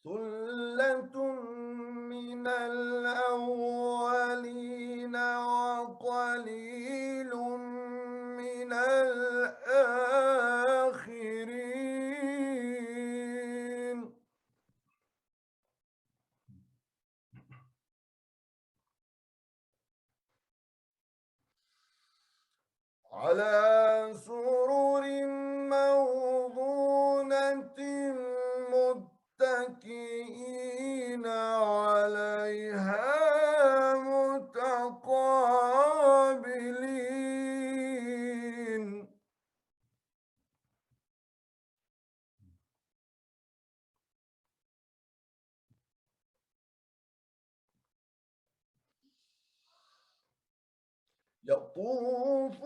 ثلة من الأولين وقليل من الآخرين. على سرر موضونة متكئين عليها متقابلين. يطوف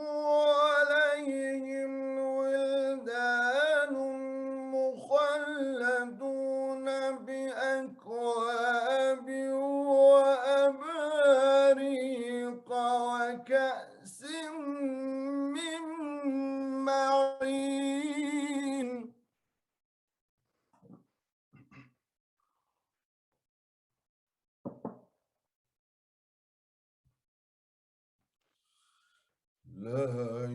عليهم ولدان مخلدون بأكواب وأباريق وكأس من معين. لا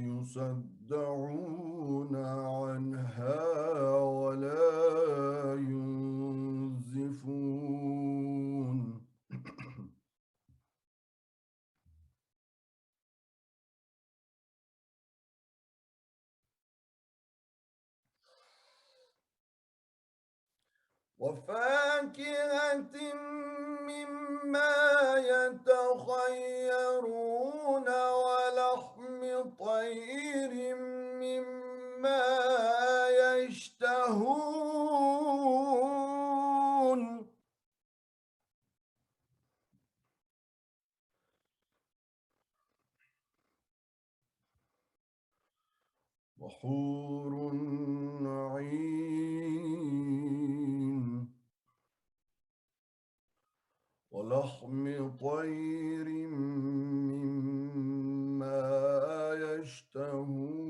يصدعون عنها ولا ينزفون. وفاكهة مما يتخيرون ولحم طير مما يشتهون. وحور عين ولحم طير مما يشتهون.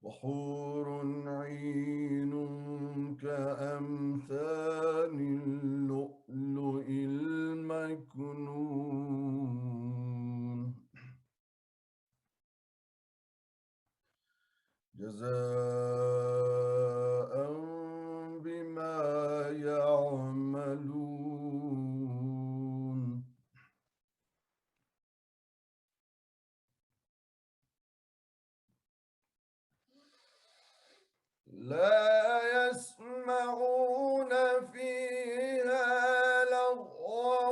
وحور عين كأمثال اللؤلؤ المكنون. جزاء بما يعملون. لا يسمعون فيها لغوا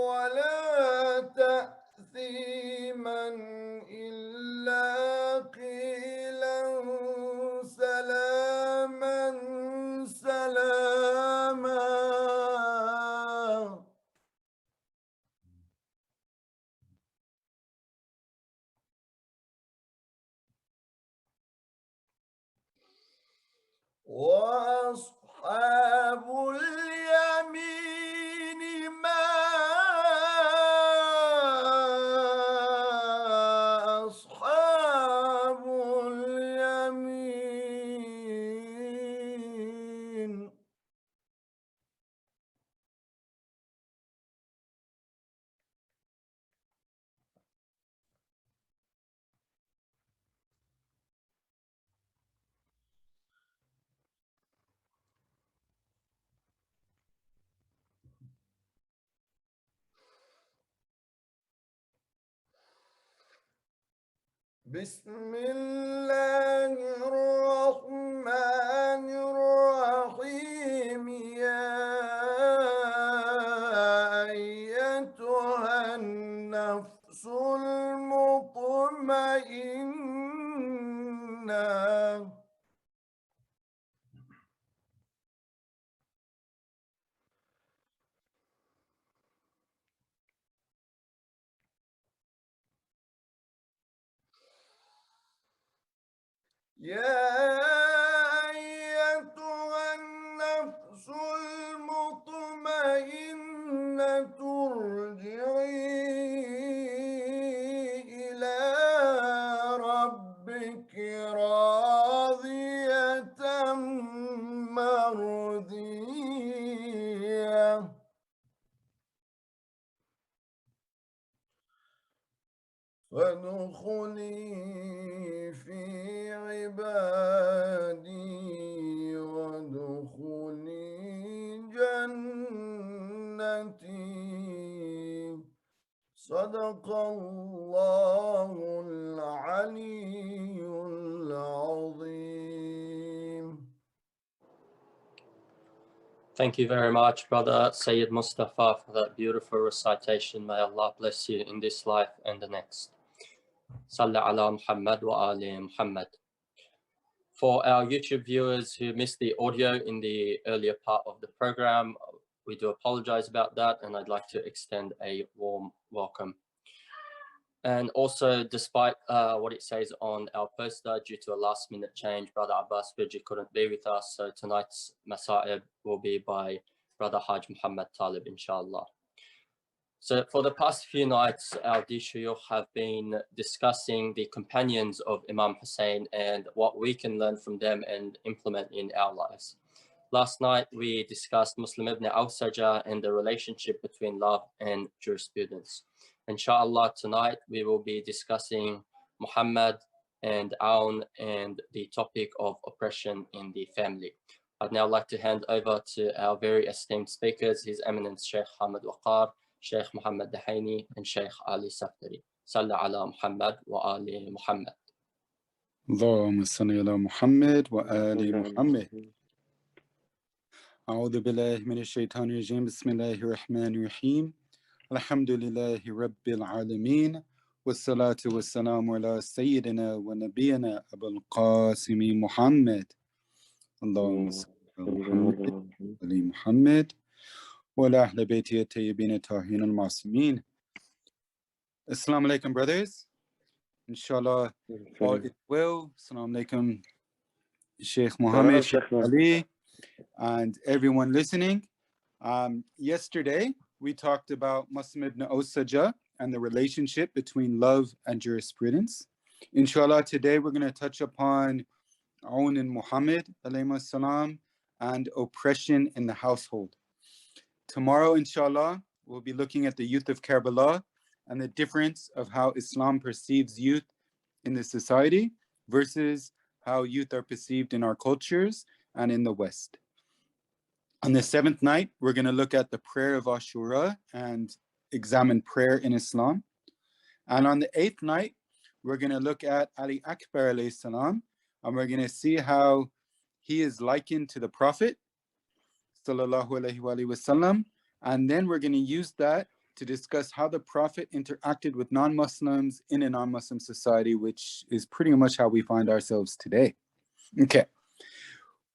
ولا تأثيما إلا قيلا سلاما سلاما. وأصحاب اليمين ما أصحاب اليمين. بسم الله الرحمن الرحيم. يا أيتها النفس المطمئنة يا أيتها النفس المطمئنة ارجعي إلى ربك راضية وادخلي في عبادي وادخلي جنتي صدق الله العلي العظيم. Thank you very much, Brother Sayyid Mustafa, for that beautiful recitation. May Allah bless you in this life and the next. Salli ala Muhammad wa ali Muhammad. For our YouTube viewers who missed the audio in the earlier part of the program, we do apologize about that, and I'd like to extend a warm welcome. And also, despite what it says on our poster, due to a last-minute change, Brother Abbas Bidji couldn't be with us, so tonight's Masa'ib will be by Brother Haj Muhammad Talib, inshallah. So for the past few nights, our Shuyukh have been discussing the companions of Imam Hussain and what we can learn from them and implement in our lives. Last night, we discussed Muslim ibn Awsaja and the relationship between love and jurisprudence. Inshallah, tonight we will be discussing Muhammad and Auon and the topic of oppression in the family. I'd now like to hand over to our very esteemed speakers, His Eminence Sheikh Hamad Waqar, Sheikh Muhammad Dahaini, and Sheikh Ali Saftari. Salla ala Muhammad wa ali Muhammad. اللهم صل على محمد وآل محمد. أعوذ بالله من الشيطان الرجيم. بسم الله الرحمن الرحيم. الحمد لله رب العالمين والصلاة والسلام على سيدنا ونبينا أبو القاسم محمد. اللهم صل على محمد وآل محمد وعلى أهل بيته الطيبين الطاهرين المعصومين. Assalamu alaikum, brothers. Inshallah, all is well. Assalamu alaikum, Sheikh Mohammad, Sheikh Ali, and everyone listening. Yesterday, we talked about Muslim ibn Awsaja and the relationship between love and jurisprudence. Inshallah, today we're going to touch upon Auon and Muhammad alayhi salam and oppression in the household. Tomorrow, inshallah, we'll be looking at the youth of Karbala and the difference of how Islam perceives youth in the society versus how youth are perceived in our cultures and in the West. On the seventh night, we're going to look at the prayer of Ashura and examine prayer in Islam. And on the eighth night, we're going to look at Ali Akbar alayhi salam, and we're going to see how he is likened to the Prophet sallallahu alaihi wasallam. And then we're going to use that to discuss how the Prophet interacted with non-Muslims in a non-Muslim society, which is pretty much how we find ourselves today. Okay.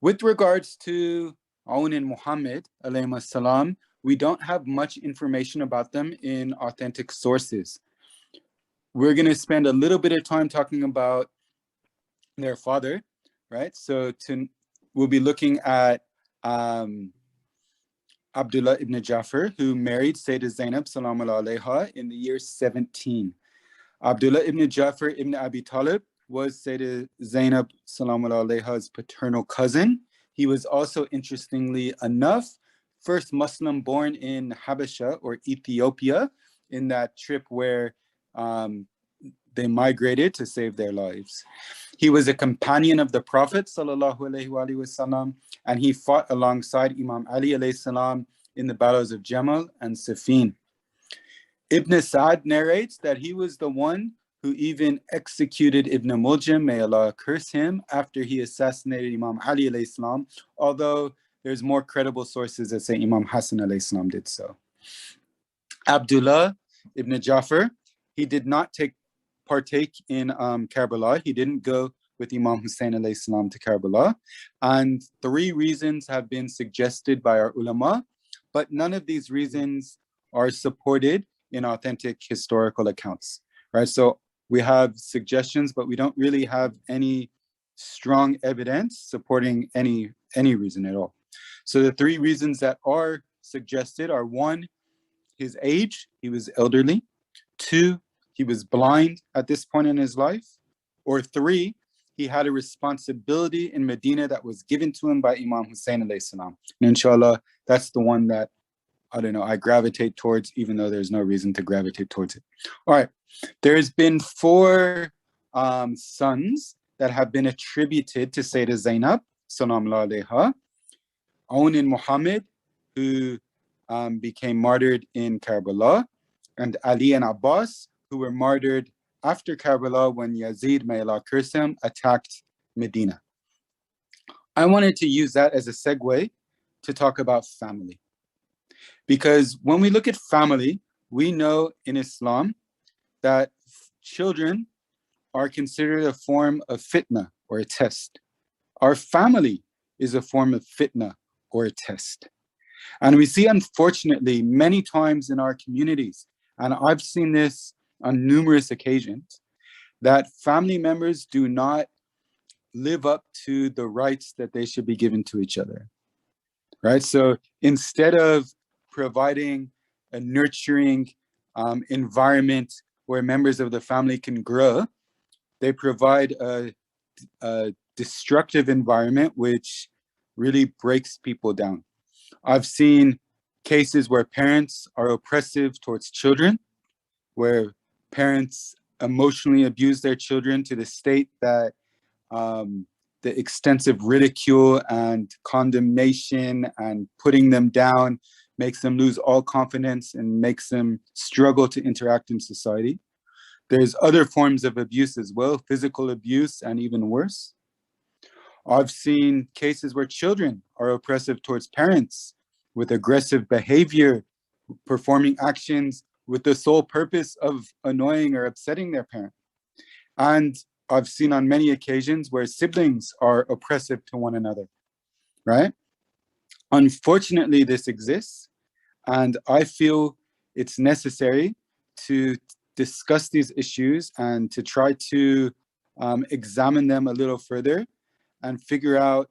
With regards to Auon and Muhammad alayhi salam, we don't have much information about them in authentic sources. We're going to spend a little bit of time talking about their father, right? So we'll be looking at Abdullah Ibn Jaffer, who married Sayyidah Zainab salamu alayha in the year 17. Abdullah Ibn Jaffer Ibn Abi Talib was Sayyidah Zainab salamu alayha's paternal cousin. He was also, interestingly enough, first Muslim born in Habasha or Ethiopia in that trip where they migrated to save their lives. He was a companion of the Prophet sallallahu alaihi wasallam, and he fought alongside Imam Ali alayhi salam in the battles of Jamal and Siffin. Ibn Sa'd narrates that he was the one who even executed Ibn Muljam, may Allah curse him, after he assassinated Imam Ali alayhi salam, although there's more credible sources that say Imam Hassan alayhi salam did so. Abdullah Ibn Jaffer, he did not partake in Karbala. He didn't go with Imam Hussain alayhi salam to Karbala. And 3 reasons have been suggested by our ulama, but none of these reasons are supported in authentic historical accounts, right? So we have suggestions, but we don't really have any strong evidence supporting any reason at all. So the 3 reasons that are suggested are: 1, his age, he was elderly; 2, he was blind at this point in his life; or 3, he had a responsibility in Medina that was given to him by Imam Hussain alayhi salam. And inshallah, that's the one that I don't know, I gravitate towards, even though there's no reason to gravitate towards it. All right, there's been 4 sons that have been attributed to Sayyidah Zainab, Salamullah alayha. Auon and Muhammad, who became martyred in Karbala, and Ali and Abbas, who were martyred after Karbala when Yazid, may Allah curse him, attacked Medina. I wanted to use that as a segue to talk about family. Because when we look at family, we know in Islam that children are considered a form of fitna, or a test. Our family is a form of fitna, or a test. And we see, unfortunately, many times in our communities, and I've seen this on numerous occasions, that family members do not live up to the rights that they should be given to each other, right? So instead of providing a nurturing environment where members of the family can grow, they provide a destructive environment which really breaks people down. I've seen cases where parents are oppressive towards children, where parents emotionally abuse their children to the state that the extensive ridicule and condemnation and putting them down makes them lose all confidence and makes them struggle to interact in society. There's other forms of abuse as well, physical abuse and even worse. I've seen cases where children are oppressive towards parents with aggressive behavior, performing actions with the sole purpose of annoying or upsetting their parent. And I've seen on many occasions where siblings are oppressive to one another, right? Unfortunately, this exists, and I feel it's necessary to discuss these issues and to try to examine them a little further and figure out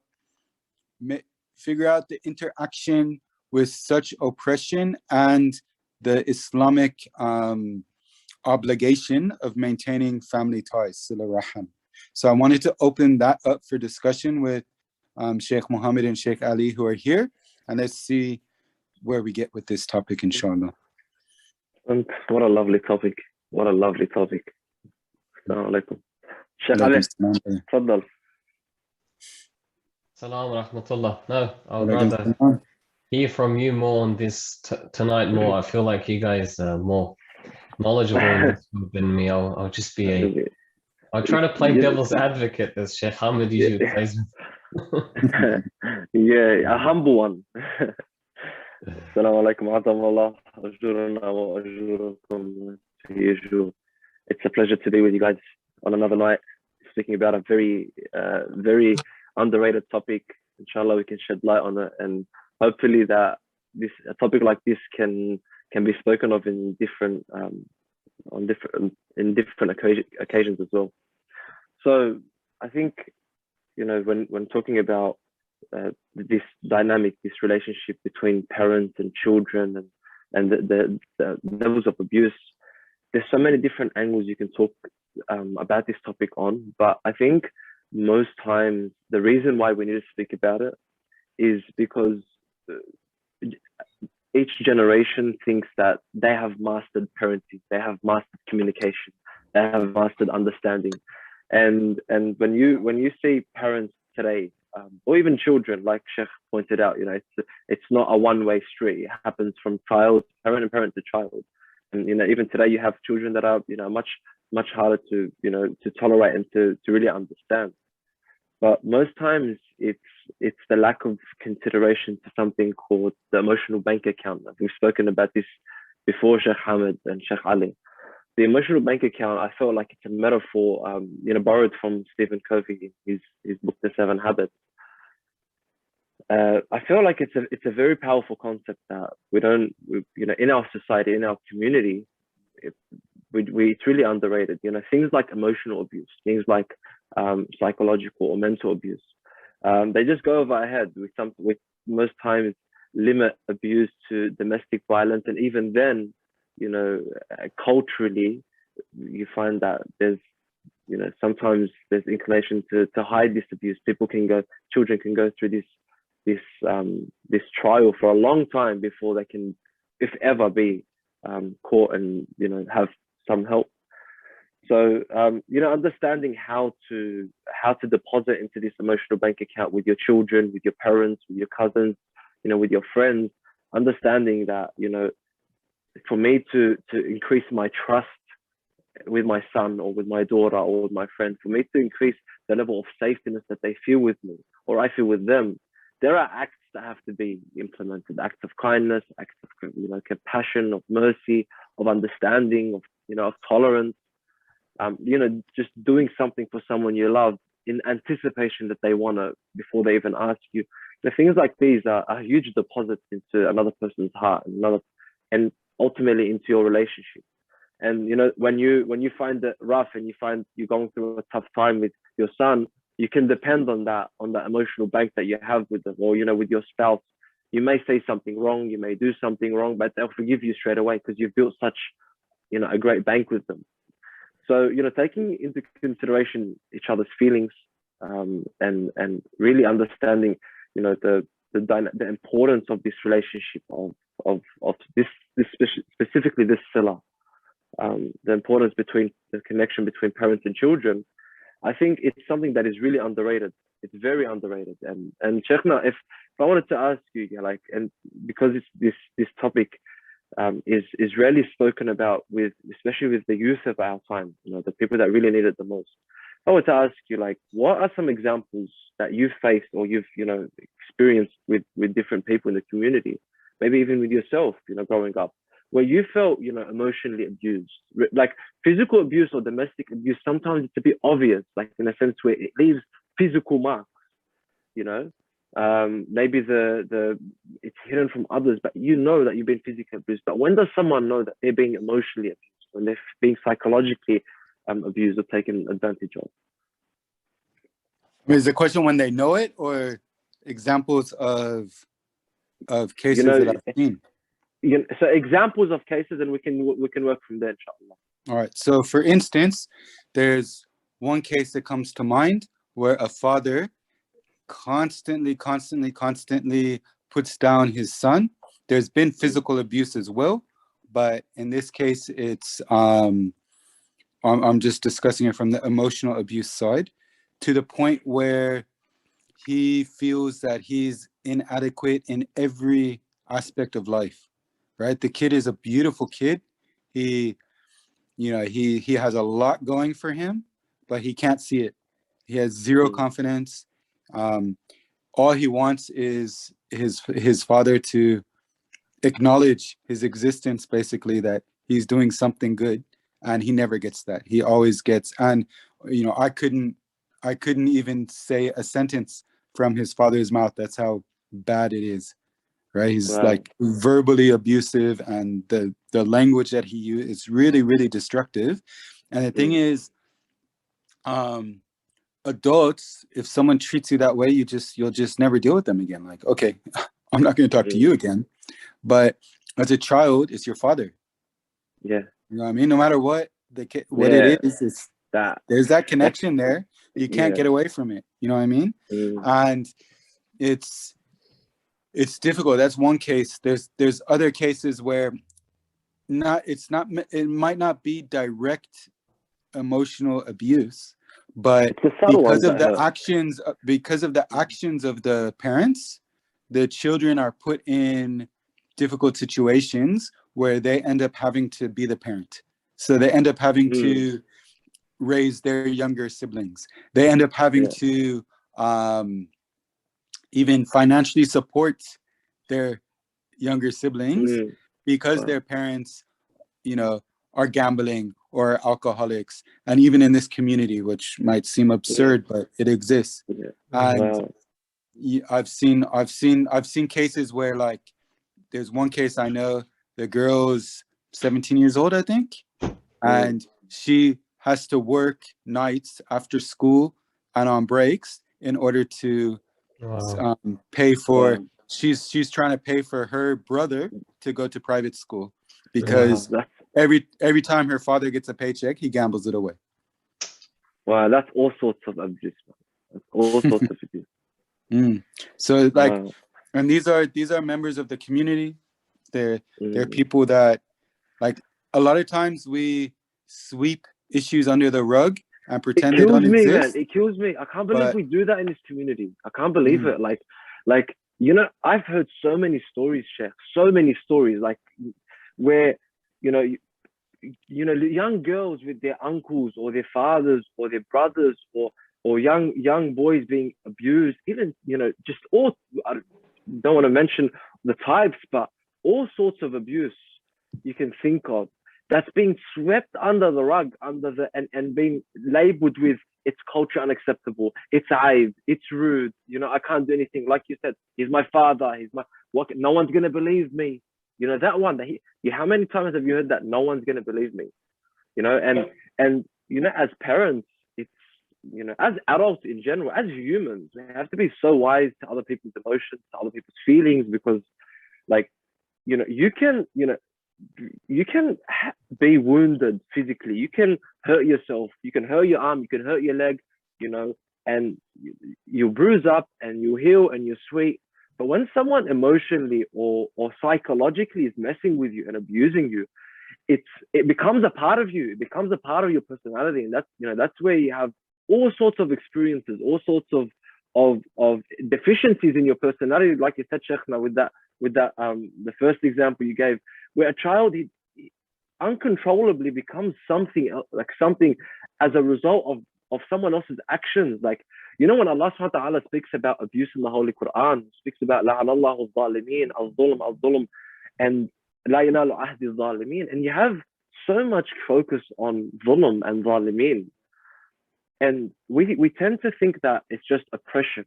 the interaction with such oppression and the Islamic obligation of maintaining family ties, sila raham. So I wanted to open that up for discussion with Sheikh Mohammad and Sheikh Ali, who are here, and let's see where we get with this topic, inshallah. And what a lovely topic. What a lovely topic. Assalamu alaikum. Sheikh Ali, tfaddal. Salam wa rahmatullah. No, I would rather hear from you more on this tonight more. I feel like you guys are more knowledgeable than me. I'll just be I'll try to play devil's advocate, as Sheikh Hamid usually plays. Yeah, a humble one. Assalamu alaikum wa rahmatullah. Ajuruna wa ajurukum. It's a pleasure to be with you guys on another night, speaking about a very, very underrated topic. Inshallah, we can shed light on it, and hopefully that a topic like this can be spoken of in different occasions as well. So I think, you know, when talking about this dynamic, this relationship between parents and children, and the levels of abuse, there's so many different angles you can talk about this topic on. But I think most times the reason why we need to speak about it is because each generation thinks that they have mastered parenting, they have mastered communication, they have mastered understanding, and when you see parents today, or even children, like Sheikh pointed out, you know, it's not a one-way street. It happens from child, parent, and parent to child. And, you know, even today you have children that are, you know, much harder to, you know, to tolerate and to really understand. But most times it's the lack of consideration to something called the emotional bank account. We've spoken about this before, Sheikh Hamid and Sheikh Ali. The emotional bank account, I felt like it's a metaphor, you know, borrowed from Stephen Covey, his book, The 7 Habits. I feel like it's a very powerful concept that you know, in our society, in our community, it's really underrated. You know, things like emotional abuse, things like psychological or mental abuse, they just go over our head. With most times limit abuse to domestic violence, and even then, you know, culturally, you find that there's, you know, sometimes there's inclination to hide this abuse. Children can go through this trial for a long time before they can if ever, be caught and, you know, have some help. So, you know, understanding how to deposit into this emotional bank account with your children, with your parents, with your cousins, you know, with your friends, understanding that, you know, for me to increase my trust with my son or with my daughter or with my friend, for me to increase the level of safetyness that they feel with me or I feel with them, there are acts that have to be implemented, acts of kindness, acts of, you know, compassion, of mercy, of understanding, of, you know, of tolerance. You know, just doing something for someone you love in anticipation that they want to, before they even ask you. The things like these are huge deposits into another person's heart and ultimately into your relationship. And, you know, when you find it rough and you find you're going through a tough time with your son, you can depend on that emotional bank that you have with them, or, you know, with your spouse. You may say something wrong, you may do something wrong, but they'll forgive you straight away because you've built such, you know, a great bank with them. So, you know, taking into consideration each other's feelings, and really understanding, you know, the importance of this relationship of this specifically this sila, the importance between the connection between parents and children. I think it's something that is really underrated. It's very underrated. And Sheikhna, if I wanted to ask you, like, and because it's this topic is rarely spoken about especially with the youth of our time, you know, the people that really need it the most. I wanted to ask you, like, what are some examples that you've faced or you've, you know, experienced with different people in the community, maybe even with yourself, you know, growing up, where you felt, you know, emotionally abused, like physical abuse or domestic abuse? Sometimes it's a bit obvious, like in a sense where it leaves physical marks, you know. Maybe it's hidden from others, but you know that you've been physically abused. But when does someone know that they're being emotionally abused, when they're being psychologically abused or taken advantage of? Is the question when they know it, or examples of cases, you know, that I've seen? So examples of cases, and we can work from there, inshallah. All right. So for instance, there's one case that comes to mind where a father constantly puts down his son. There's been physical abuse as well, but in this case, it's I'm just discussing it from the emotional abuse side, to the point where he feels that he's inadequate in every aspect of life, right? The kid is a beautiful kid. He has a lot going for him, but he can't see it. He has zero confidence. All he wants is his father to acknowledge his existence, basically, that he's doing something good, and he never gets that. He always gets, and, you know, I couldn't even say a sentence from his father's mouth. That's how bad it is, right? He's like verbally abusive, and the language that he uses is really, really destructive. And the thing is, adults, if someone treats you that way, you'll just never deal with them again. Like, okay, I'm not going to talk to you again. But as a child, it's your father. Yeah. You know what I mean? No matter what it is, it's that there's that connection there. You can't get away from it. You know what I mean? And it's difficult. That's one case. There's other cases where it might not be direct emotional abuse, but because of the actions of the parents, the children are put in difficult situations where they end up having to be the parent. So they end up having to raise their younger siblings. They end up having to even financially support their younger siblings because their parents, you know, are gambling or alcoholics. And even in this community, which might seem absurd, but it exists. And I've seen cases where, like, there's one case I know, the girl's 17 years old, I think, and she has to work nights after school and on breaks in order to pay for. She's trying to pay for her brother to go to private school because every time her father gets a paycheck, he gambles it away. Wow, that's all sorts of abuse. That's all sorts of abuse. So, like, and these are members of the community. There are people that, like, a lot of times we sweep issues under the rug and pretend they don't exist. Man. It kills me. I can't believe we do that in this community. I can't believe it. Like, you know, I've heard so many stories, Sheikh, so many stories, like, where, you know, young girls with their uncles or their fathers or their brothers or young boys being abused, even, you know, just all, I don't want to mention the types, but all sorts of abuse you can think of that's being swept under the rug, and being labeled with it's culture unacceptable, it's aib, it's rude, you know, I can't do anything. Like you said, he's my father, no one's gonna believe me. You know, that one, how many times have you heard that? No one's gonna believe me. You know, and you know, as parents, it's, you know, as adults in general, as humans, we have to be so wise to other people's emotions, to other people's feelings, because, like, you know, you can be wounded physically, you can hurt yourself, you can hurt your arm, you can hurt your leg, you know, and you bruise up and you heal and you're sweet. But when someone emotionally or psychologically is messing with you and abusing you, it becomes a part of you. It becomes a part of your personality, and that's where you have all sorts of experiences, all sorts of deficiencies in your personality, like you said, Sheikhna, with that the first example you gave, where a child he uncontrollably becomes something else, like something as a result of someone else's actions. Like, you know, when Allah subhanahu wa ta'ala speaks about abuse in the Holy Quran, speaks about la'anallahu al-zalimin, al-zulm, and la yanalu ahdi al-zalimin, and you have so much focus on zulm and zalimin, and we tend to think that it's just oppression.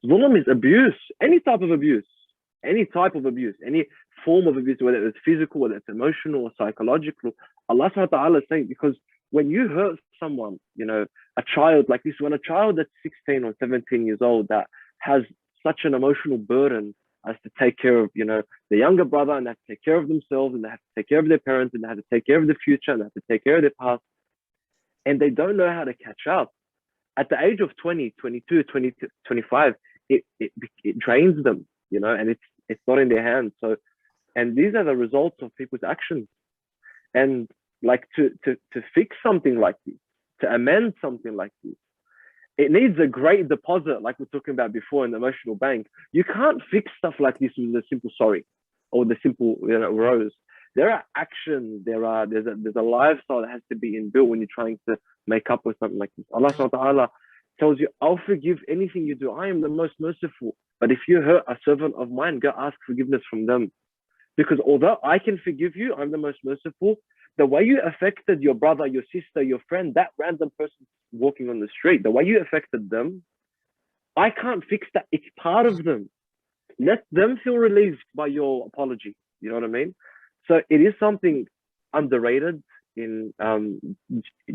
Zulm is abuse, any type of abuse, any form of abuse, whether it's physical, whether it's emotional or psychological. Allah subhanahu wa ta'ala is saying, because when you hurt someone, you know, a child like this, when a child that's 16 or 17 years old that has such an emotional burden as to take care of, you know, the younger brother, and they have to take care of themselves, and they have to take care of their parents, and they have to take care of the future, and they have to take care of their past, and they don't know how to catch up. At the age of 20, 22, 25, it drains them, you know, and it's not in their hands. So, and these are the results of people's actions. And like to fix something like this, to amend something like this, it needs a great deposit, like we're talking about before in the emotional bank. You can't fix stuff like this with a simple sorry or the simple, you know, rose. There are actions, there's a lifestyle that has to be inbuilt when you're trying to make up with something like this. Allah subhanahu wa ta'ala tells you, I'll forgive anything you do. I am the most merciful. But if you hurt a servant of mine, go ask forgiveness from them. Because although I can forgive you, I'm the most merciful. The way you affected your brother, your sister, your friend, that random person walking on the street, the way you affected them, I can't fix that. It's part of them. Let them feel relieved by your apology. You know what I mean? So it is something underrated in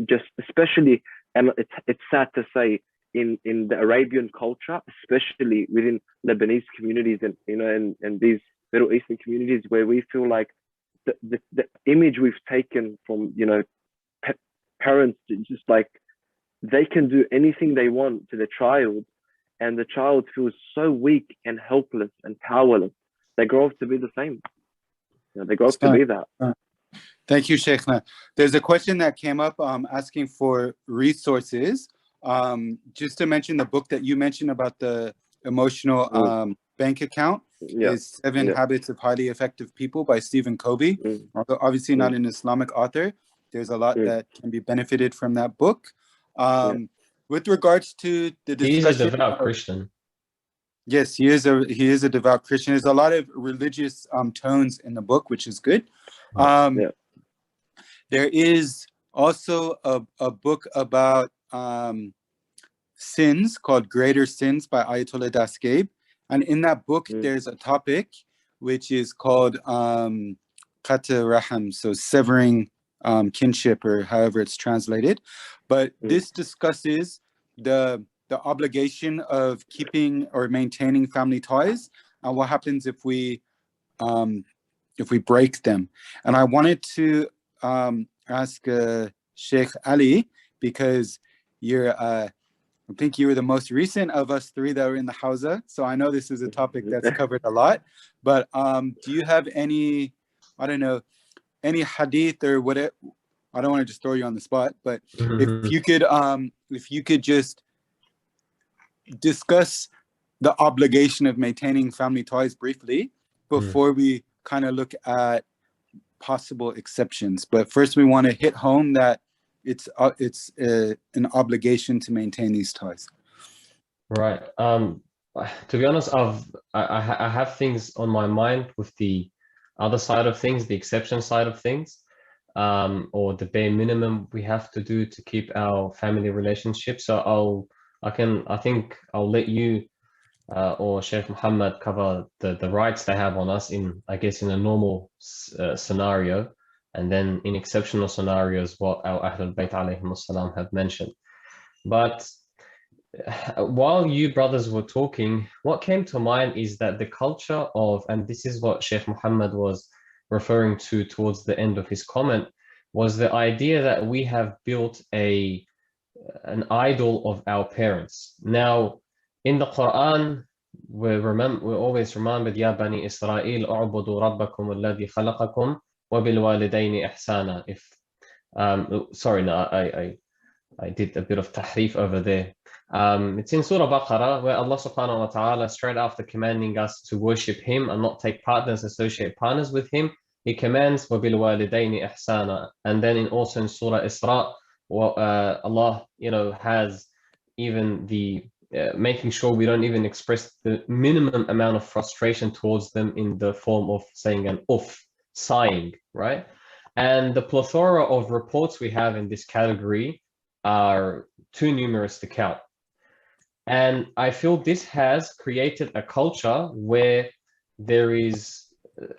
just especially, and it's sad to say, in the Arabian culture, especially within Lebanese communities and, you know, and these Middle Eastern communities, where we feel like the image we've taken from, you know, parents, just like they can do anything they want to their child, and the child feels so weak and helpless and powerless. They grow up to be the same. You know, they grow up to be that. Thank you, Sheikhna. There's a question that came up asking for resources. Just to mention the book that you mentioned about the emotional bank account is 7 Habits of Highly Effective People by Stephen Covey. Although obviously not an Islamic author, there's a lot that can be benefited from that book. With regards to the discussion, he's a devout Christian. Yes, he is a devout Christian. There's a lot of religious tones in the book, which is good. There is also a book about sins called Greater Sins by Ayatollah Daskeb. And in that book, there's a topic which is called Qata Raham, so severing kinship, or however it's translated. But this discusses the obligation of keeping or maintaining family ties and what happens if we break them. And I wanted to ask Sheikh Ali, because you're I think you were the most recent of us three that were in the Hawza, so I know this is a topic that's covered a lot. But do you have any, I don't know, any hadith or whatever? I don't want to just throw you on the spot, but if you could just discuss the obligation of maintaining family ties briefly before we kind of look at possible exceptions. But first, we want to hit home that it's an obligation to maintain these ties. Right. To be honest, I have things on my mind with the other side of things, the exception side of things, or the bare minimum we have to do to keep our family relationship. So I think I'll let you or Sheikh Muhammad cover the rights they have on us in, I guess, in a normal scenario, and then in exceptional scenarios what our Ahlul Bayt alayhim as-salam have mentioned. But while you brothers were talking, what came to mind is that the culture of, and this is what Sheikh Muhammad was referring to towards the end of his comment, was the idea that we have built an idol of our parents. Now, in the Quran, we're always reminded, Ya Bani Israel, u'budu rabbakum alladhi khalaqakum wa bil walidayni ihsana. Sorry, no, I did a bit of tahrif over there. It's in Surah Baqarah, where Allah subhanahu wa ta'ala, straight after commanding us to worship Him and not take partners, associate partners with Him, He commands wa bil walidayni ihsana. And then also in Surah Isra, Allah, has even the making sure we don't even express the minimum amount of frustration towards them in the form of saying an uff, sighing, right? And the plethora of reports we have in this category are too numerous to count. And I feel this has created a culture where there is,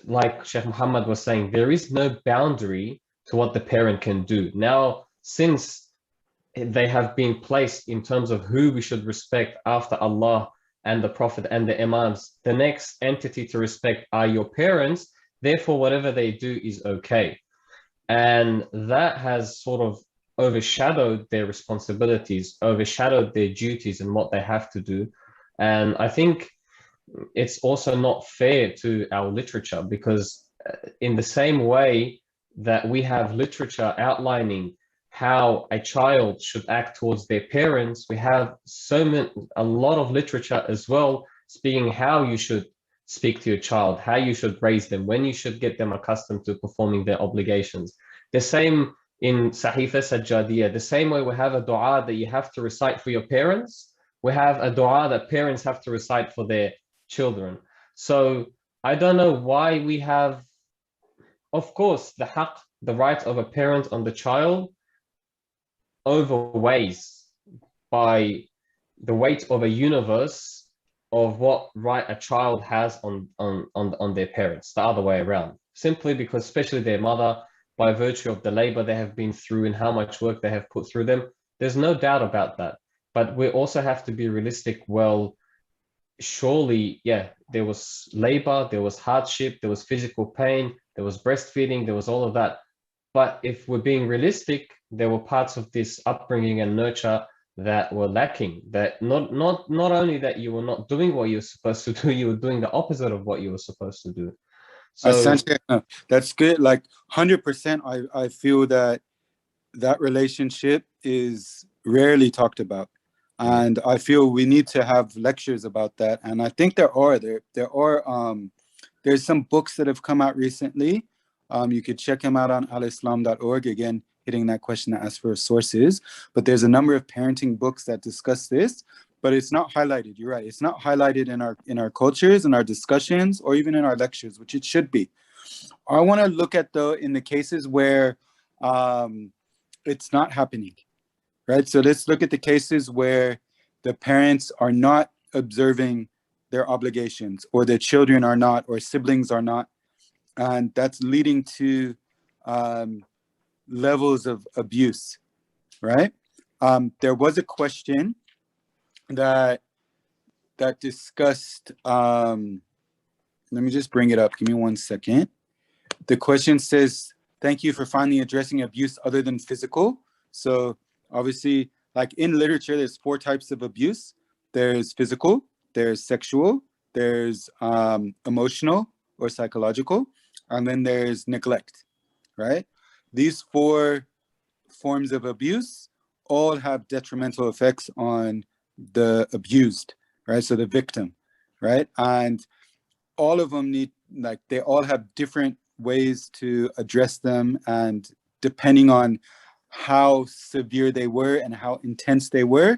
like Sheikh Muhammad was saying, there is no boundary to what the parent can do. Now, since they have been placed in terms of who we should respect after Allah and the Prophet and the Imams, the next entity to respect are your parents. Therefore, whatever they do is okay. And that has sort of overshadowed their responsibilities, overshadowed their duties and what they have to do. And I think it's also not fair to our literature, because in the same way that we have literature outlining how a child should act towards their parents, we have a lot of literature as well speaking how you should speak to your child, how you should raise them, when you should get them accustomed to performing their obligations. The same in Sahifa Sajjadiyah, the same way we have a dua that you have to recite for your parents, we have a dua that parents have to recite for their children. So I don't know why we have, of course, the haqq, the right of a parent on the child overweighs by the weight of a universe of what right a child has on their parents, the other way around, simply because, especially their mother, by virtue of the labor they have been through and how much work they have put through them. There's no doubt about that. But we also have to be realistic. Well, surely, yeah, there was labor, there was hardship, there was physical pain, there was breastfeeding, there was all of that. But if we're being realistic, there were parts of this upbringing and nurture that were lacking. That not only that you were not doing what you were supposed to do, you were doing the opposite of what you were supposed to do. So that's good. Like 100%, I feel that relationship is rarely talked about, and I feel we need to have lectures about that. And I think there's some books that have come out recently. You could check them out on alislam.org. Again, hitting that question to ask for sources. But there's a number of parenting books that discuss this, but it's not highlighted. You're right. It's not highlighted in our cultures, in our discussions, or even in our lectures, which it should be. I want to look at in the cases where it's not happening, right? So let's look at the cases where the parents are not observing their obligations, or their children are not, or siblings are not. And that's leading to levels of abuse, right? There was a question that discussed, let me just bring it up. Give me 1 second. The question says, thank you for finally addressing abuse other than physical. So obviously, like in literature, there's 4 types of abuse. There's physical, there's sexual, there's emotional or psychological, and then there's neglect, right? These 4 forms of abuse all have detrimental effects on the abused, right? So the victim, right? And all of them need, like, they all have different ways to address them, and depending on how severe they were and how intense they were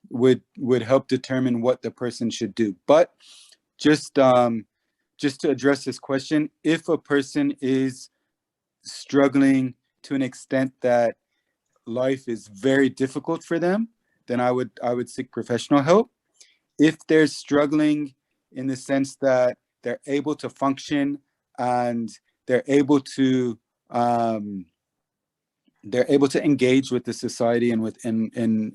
would help determine what the person should do. But just to address this question, if a person is struggling to an extent that life is very difficult for them, then I would seek professional help. If they're struggling in the sense that they're able to function and they're able to engage with the society and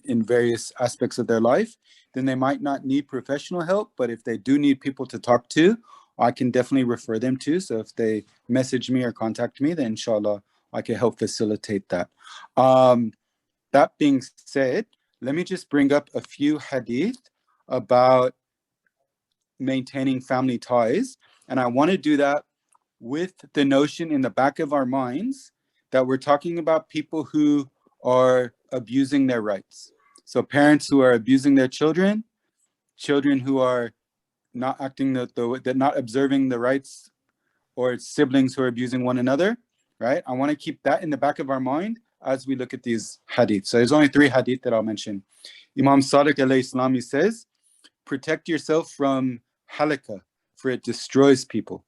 in various aspects of their life, then they might not need professional help. But if they do need people to talk to, I can definitely refer them to. So if they message me or contact me, then inshallah I can help facilitate that. That being said, let me just bring up a few hadith about maintaining family ties. And I want to do that with the notion in the back of our minds that we're talking about people who are abusing their rights. So parents who are abusing their children, children who are not acting not observing the rights, or siblings who are abusing one another, right? I want to keep that in the back of our mind as we look at these hadith. So there's only 3 hadith that I'll mention. Imam Sadiq alayhi salam, he says, protect yourself from halakah, for it destroys people.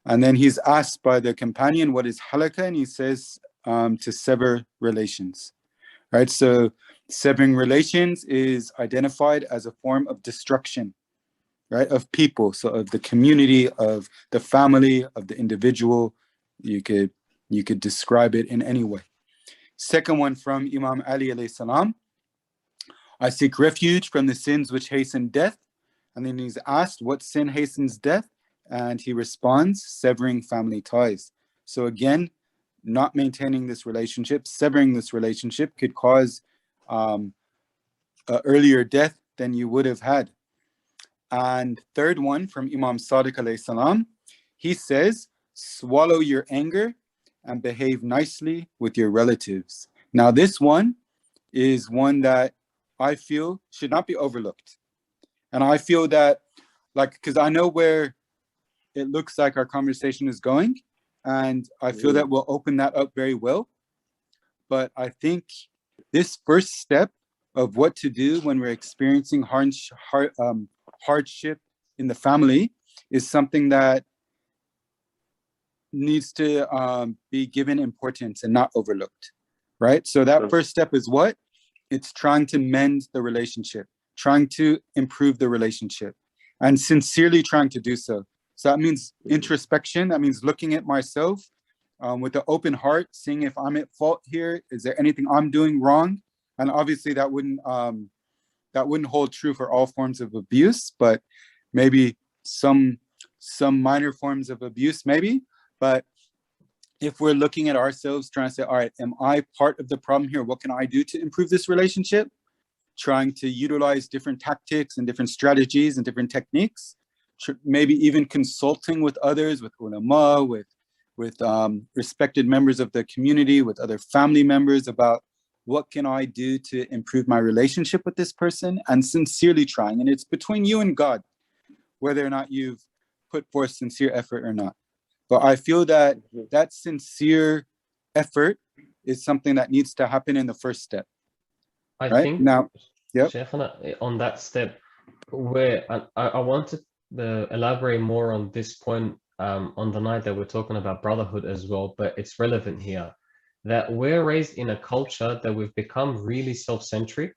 And then he's asked by the companion, what is halakah? And he says, to sever relations, right? So severing relations is identified as a form of destruction, right? Of people, so of the community, of the family, of the individual. You could describe it in any way. Second one from Imam Ali alayhi salam, I seek refuge from the sins which hasten death. And then he's asked, what sin hastens death? And he responds, severing family ties. So again, not maintaining this relationship, severing this relationship could cause an earlier death than you would have had. And third one from Imam Sadiq alayhi salam, he says, swallow your anger and behave nicely with your relatives. Now this one is one that I feel should not be overlooked. And I feel that, like, because I know where it looks like our conversation is going, and I feel that we'll open that up very well. But I think this first step of what to do when we're experiencing hardship in the family is something that needs to be given importance and not overlooked, right? So that first step is what? It's trying to mend the relationship, trying to improve the relationship, and sincerely trying to do so. So that means introspection. That means looking at myself with an open heart, seeing if I'm at fault here. Is there anything I'm doing wrong? And obviously that wouldn't hold true for all forms of abuse, but maybe some minor forms of abuse, maybe. But if we're looking at ourselves, trying to say, all right, am I part of the problem here? What can I do to improve this relationship? Trying to utilize different tactics and different strategies and different techniques, maybe even consulting with others, with ulama, with respected members of the community, with other family members about what can I do to improve my relationship with this person, and sincerely trying. And it's between you and God, whether or not you've put forth sincere effort or not. But I feel that that sincere effort is something that needs to happen in the first step. I right? think Now, yep. Shaykhana, on that step, where I wanted to elaborate more on this point on the night that we're talking about brotherhood as well, but it's relevant here, that we're raised in a culture that we've become really self-centric,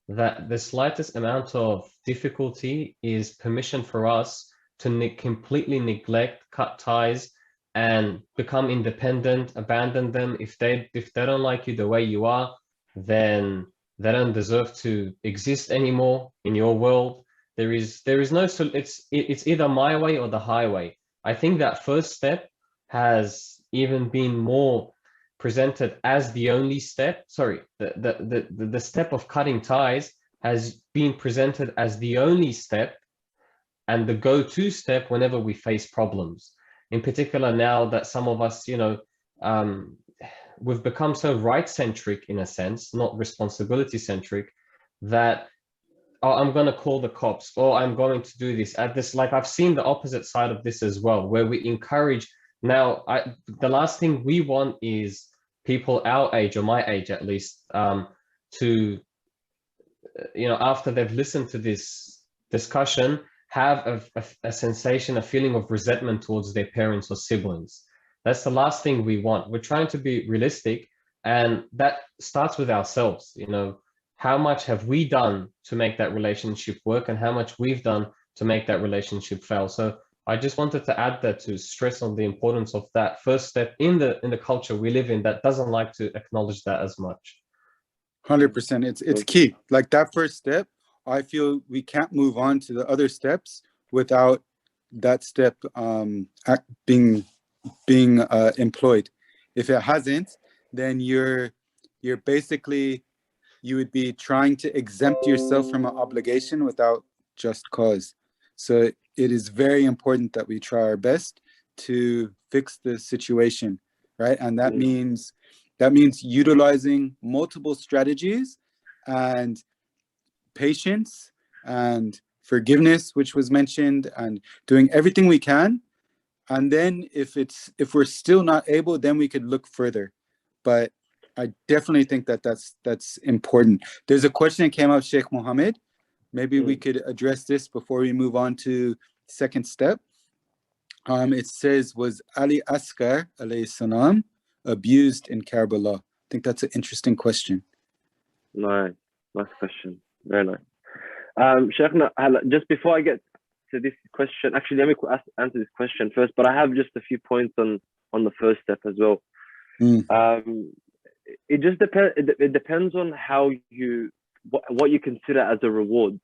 that the slightest amount of difficulty is permission for us to completely neglect, cut ties, and become independent, abandon them. If they don't like you the way you are, then they don't deserve to exist anymore in your world. There is no, so it's either my way or the highway. I think that first step has even been more presented as the only step. Sorry, the step of cutting ties has been presented as the only step and the go-to step whenever we face problems. In particular, now that some of us, we've become so right-centric in a sense, not responsibility-centric, that I'm going to call the cops, or I'm going to do this at this. Like, I've seen the opposite side of this as well, where we encourage. Now, the last thing we want is people our age, or my age at least, to, after they've listened to this discussion, have a sensation, a feeling of resentment towards their parents or siblings. That's the last thing we want. We're trying to be realistic, and that starts with ourselves. How much have we done to make that relationship work, and how much we've done to make that relationship fail? So I just wanted to add that, to stress on the importance of that first step in the culture we live in that doesn't like to acknowledge that as much. 100%. It's key. Like, that first step, I feel we can't move on to the other steps without that step being employed. If it hasn't, then you're basically, you would be trying to exempt yourself from an obligation without just cause. So it is very important that we try our best to fix the situation, right? And that means utilizing multiple strategies and patience and forgiveness, which was mentioned, and doing everything we can. And then if we're still not able, then we could look further. But I definitely think that's important. There's a question that came up, Sheikh Mohammad. Maybe we could address this before we move on to second step. It says, was Ali Asghar alayhi salam abused in Karbala? I think that's an interesting question. Nice question. Very nice. Sheikhna, just before I get to this question, actually, let me answer this question first, but I have just a few points on the first step as well. It just depends. It depends on how what you consider as a reward.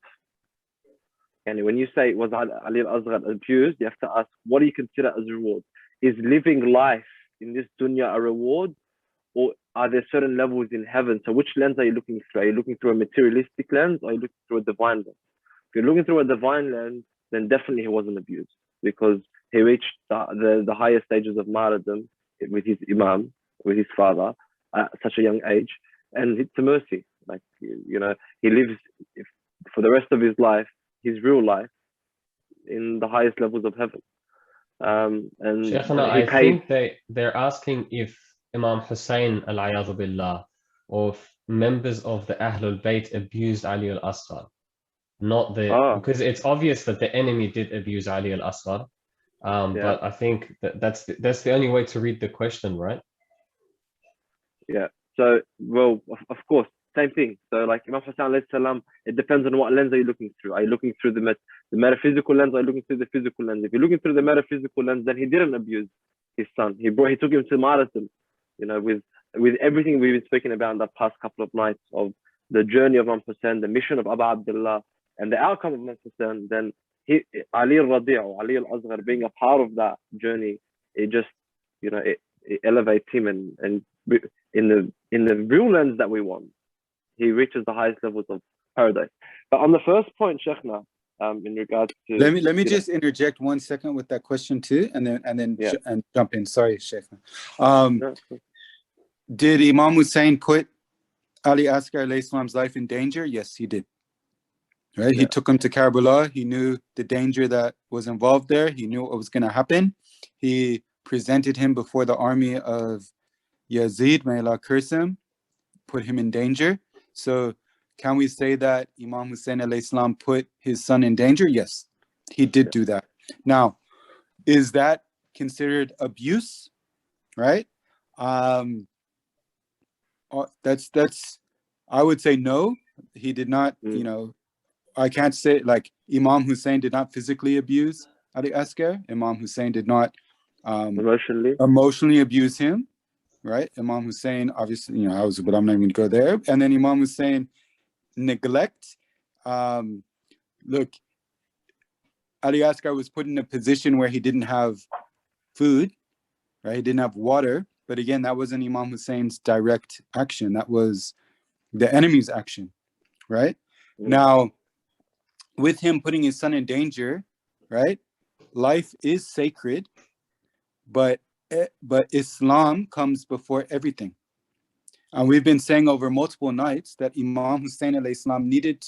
And when you say, was Ali al-Asghar abused, you have to ask, what do you consider as a reward? Is living life in this dunya a reward, or are there certain levels in heaven? So which lens are you looking through? Are you looking through a materialistic lens, or are you looking through a divine lens? If you're looking through a divine lens, then definitely he wasn't abused, because he reached the higher stages of martyrdom with his Imam, with his father, at such a young age. And it's a mercy. Like, he lives for the rest of his life, his real life, in the highest levels of heaven. And Sheikhna, I think they're asking if Imam Hussain al-Ayadhu billah, or members of the Ahlul Bayt abused Ali al-Asghar. Not because it's obvious that the enemy did abuse Ali al-Asghar. But I think that's the only way to read the question, right? Yeah. So, well, of course, same thing. So, like Imam Hussain alayhi salam, it depends on what lens are you looking through. Are you looking through the metaphysical lens? Or are you looking through the physical lens? If you're looking through the metaphysical lens, then he didn't abuse his son. He took him to martyrdom. With everything we've been speaking about in the past couple of nights, of the journey of Imam Hussain, the mission of Abu Abdullah, and the outcome of Imam Hussain, then Ali al-Radi' or Ali al-Asghar being a part of that journey, it just, it elevates him, and in the real lens that we want, he reaches the highest levels of paradise. But on the first point, Sheikhna, in regards to, let me just interject 1 second with that question too, and then jump in. Sorry, Sheikhna. Did Imam Hussain put Ali Asghar alayhi salam's life in danger? Yes, he did. Right? He took him to Karbala. He knew the danger that was involved there. He knew what was going to happen. He presented him before the army of Yazid, may Allah curse him, put him in danger. So can we say that Imam Hussain alayhi salam put his son in danger? Yes, he did do that. Now, is that considered abuse? Right? That's I would say no. He did not, I can't say, like, Imam Hussain did not physically abuse Ali Asghar. Imam Hussain did not emotionally abuse him, right? Imam Hussain, obviously, but I'm not even going to go there. And then Imam Hussain neglect. Look, Ali Asghar was put in a position where he didn't have food, right? He didn't have water, But again, that wasn't Imam Hussein's direct action. That was the enemy's action, right? Now, with him putting his son in danger, right? Life is sacred, but Islam comes before everything. And we've been saying over multiple nights that Imam Hussain alayhi salam needed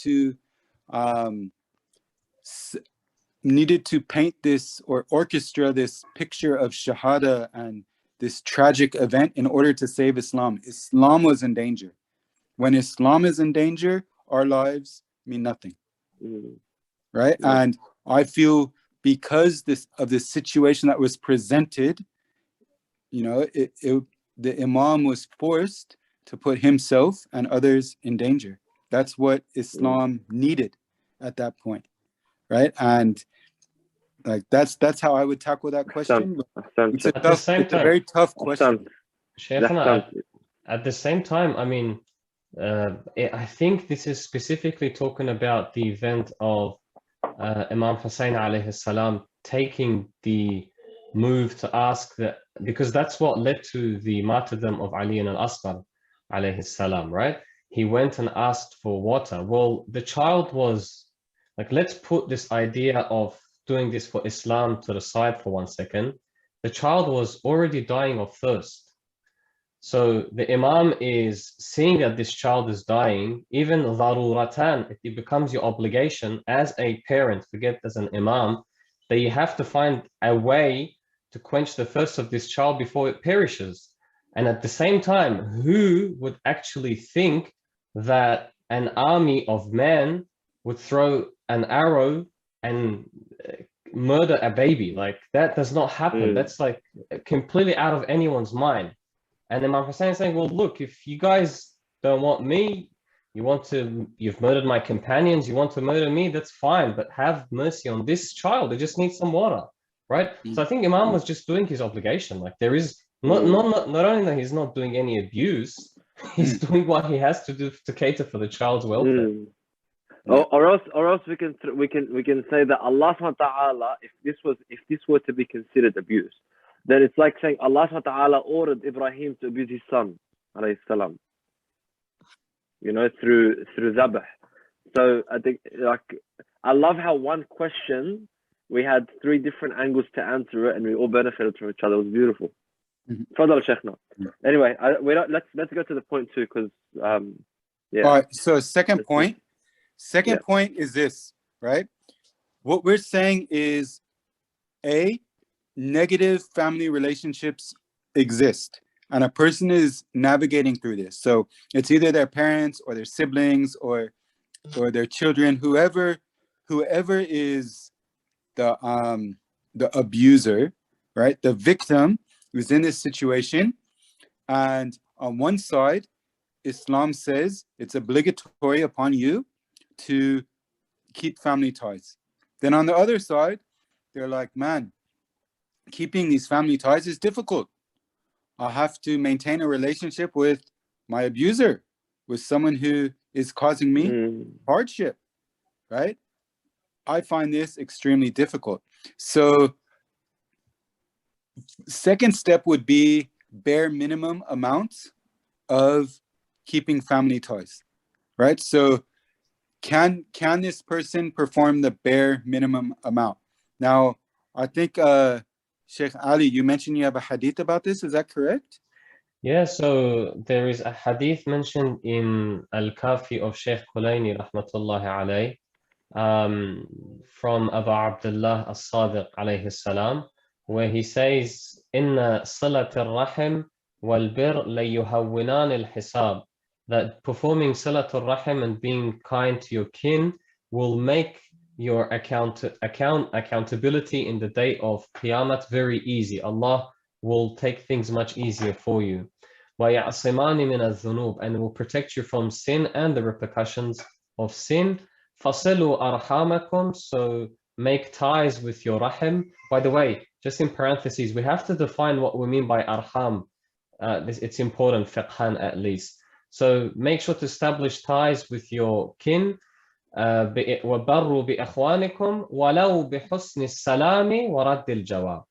to paint this or orchestra this picture of shahada and this tragic event in order to save Islam. Islam was in danger. When Islam is in danger, our lives mean nothing, right? And I feel because of this situation that was presented, you know, the Imam was forced to put himself and others in danger. That's what Islam needed at that point, right? And like that's how I would tackle that question. It's a very tough question. At the same time, I mean, I think this is specifically talking about the event of Imam Hussain alayhi salam taking the move to ask that, because that's what led to the martyrdom of Ali al-Asghar alayhi salam, right? He went and asked for water. Well, the child was like, let's put this idea of doing this for Islam to the side for 1 second. The child was already dying of thirst. So the Imam is seeing that this child is dying, even daruratan, it becomes your obligation as a parent, forget as an Imam, that you have to find a way to quench the thirst of this child before it perishes. And at the same time, who would actually think that an army of men would throw an arrow and murder a baby? Like, that does not happen. That's like completely out of anyone's mind. And Imam Hussain is saying, well, look, if you guys don't want me, you've murdered my companions, you want to murder me, that's fine, but have mercy on this child. It just needs some water, right? So I think Imam was just doing his obligation. Like, there is not only that he's not doing any abuse, he's doing what he has to do to cater for the child's welfare. Or else we can say that Allah subhanahu wa ta'ala, if this were to be considered abuse, then it's like saying Allah subhanahu wa ta'ala ordered Ibrahim to abuse his son, alayhi salam, you know, through zabh. So I think, like, I love how one question we had 3 different angles to answer it, and we all benefited from each other. It was beautiful. Fadal Sheikhna. Anyway, let's go to the point 2, because yeah. All right. So second point is this, right? What we're saying is, negative family relationships exist, and a person is navigating through this. So it's either their parents or their siblings or their children, whoever is the abuser, right? The victim who's in this situation. And on one side, Islam says it's obligatory upon you to keep family ties. Then on the other side, they're like, man, keeping these family ties is difficult. I have to maintain a relationship with my abuser, with someone who is causing me hardship, right? I find this extremely difficult. So second step would be bare minimum amounts of keeping family ties, right? So can this person perform the bare minimum amount? Now, I think Sheikh Ali, you mentioned you have a hadith about this. Is that correct? Yeah, so there is a hadith mentioned in Al-Kafi of Sheikh Kulaini rahmatullahi alayh, from Abu Abdullah as-Sadiq alayhi salam, where he says, Inna salat al-rahim wal-bir layuhawwinan al-hisab, that performing salat al-rahim and being kind to your kin will make your accountability in the day of Qiyamah very easy. Allah will take things much easier for you. وَيَعْصِمَانِ مِنَ الذُّنُوبِ, and will protect you from sin and the repercussions of sin. فَصِلُوا أَرْحَامَكُمْ, so make ties with your rahim. By the way, just in parentheses, we have to define what we mean by arham. It's important, fiqhan at least. So make sure to establish ties with your kin. وَبَرُّوا بِأَخْوَانِكُمْ وَلَوْ بِحُسْنِ السَّلَامِ وَرَدِّ الْجَوَابِ.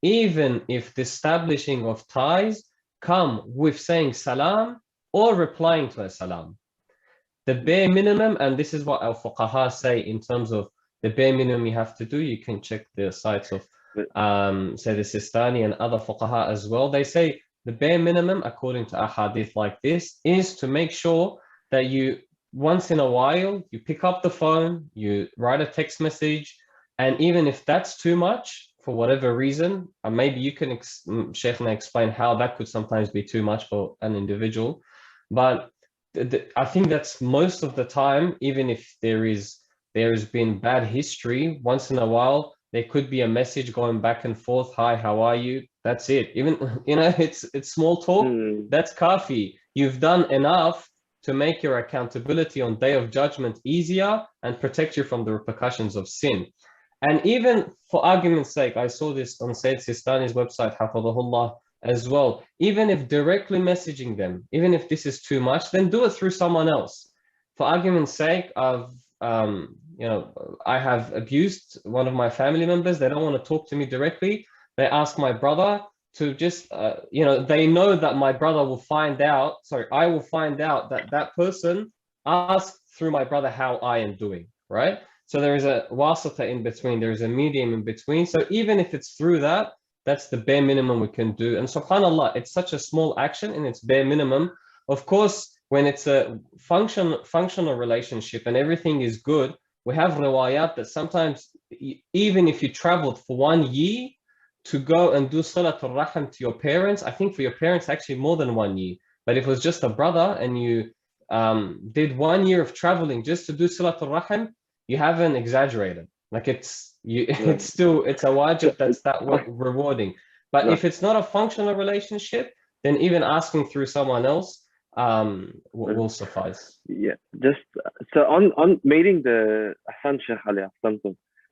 Even if the establishing of ties come with saying salam or replying to a salam. The bare minimum, and this is what our fuqaha say in terms of the bare minimum you have to do. You can check the sites of say the Sistani and other fuqaha as well. They say the bare minimum, according to ahadith like this, is to make sure that you, once in a while, you pick up the phone, you write a text message, and even if that's too much, for whatever reason, maybe you can, Shaykhna, explain how that could sometimes be too much for an individual. But I think that's most of the time, even if there has been bad history, once in a while, there could be a message going back and forth. Hi, how are you? That's it. Even, it's small talk. That's kafi. You've done enough to make your accountability on Day of Judgment easier and protect you from the repercussions of sin. And even for argument's sake, I saw this on Sayyid Sistani's website, Hafadhahullah, as well. Even if directly messaging them, even if this is too much, then do it through someone else. For argument's sake, I have abused one of my family members. They don't want to talk to me directly. They ask my brother to just, they know that my brother will find out, I will find out that that person asked through my brother how I am doing, right? So there is a wasata in between, there is a medium in between. So even if it's through that, that's the bare minimum we can do. And subhanAllah, it's such a small action and it's bare minimum. Of course, when it's a functional relationship and everything is good, we have riwayat that sometimes, even if you traveled for 1 year to go and do Salatul Rahim to your parents, I think for your parents, actually more than 1 year. But if it was just a brother and you did 1 year of traveling just to do Salatul Rahim, you haven't exaggerated. Like it's a wajib that's that rewarding. But if it's not a functional relationship, then even asking through someone else will suffice. Yeah, just so on meeting the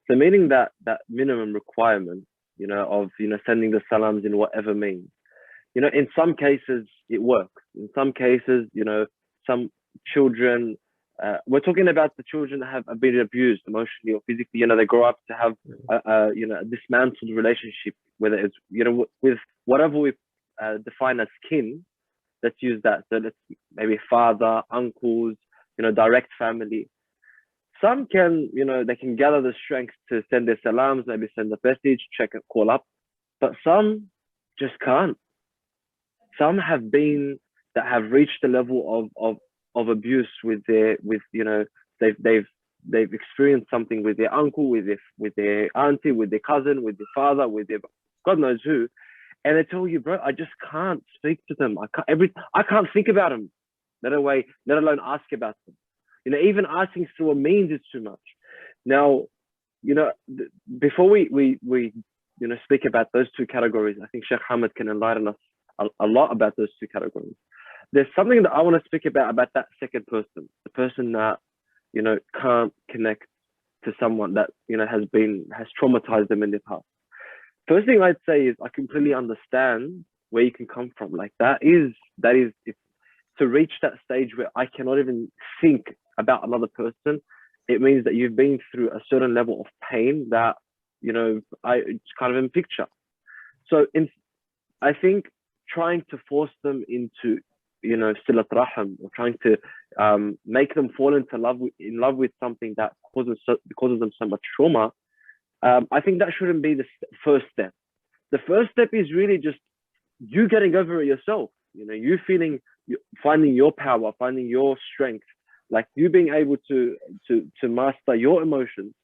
so meeting that minimum requirement, of sending the salams in whatever means. In some cases it works. In some cases, some children. We're talking about the children that have been abused emotionally or physically. They grow up to have a dismantled relationship, whether it's with whatever we define as kin. Let's use that. So let's maybe father, uncles, direct family. Some can, they can gather the strength to send their salams, maybe send a message, check and call up, but some just can't. Some have reached the level of abuse they've experienced something with their uncle, with their auntie, with their cousin, with their father, with their God knows who, and they tell you, bro, I just can't speak to them. I can't think about them, let alone ask about them. Even asking through a means is too much. Now, before we speak about those two categories, I think Sheikh Hamad can enlighten us a lot about those two categories. There's something that I want to speak about that second person, the person that, can't connect to someone that, has traumatized them in the past. First thing I'd say is I completely understand where you can come from. Like that is to reach that stage where I cannot even think about another person. It means that you've been through a certain level of pain that, it's kind of in picture. So I think trying to force them into, silat rahim, or trying to make them fall in love with something that causes them so much trauma, I think that shouldn't be the first step. The first step is really just you getting over it yourself. You finding your power, finding your strength, like you being able to master your emotions.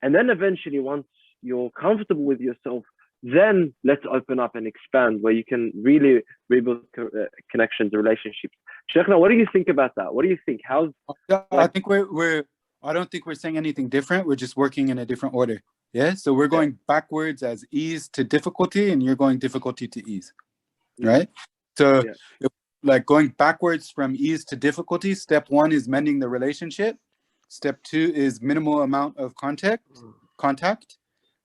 And then eventually, once you're comfortable with yourself, then let's open up and expand where you can really rebuild connections, relationships. Sheikhna, what do you think about that? What do you think? I think I don't think we're saying anything different. We're just working in a different order. Yeah. So we're going backwards as ease to difficulty, and you're going difficulty to ease. Right. So like going backwards from ease to difficulty, step 1 is mending the relationship. Step 2 is minimal amount of contact,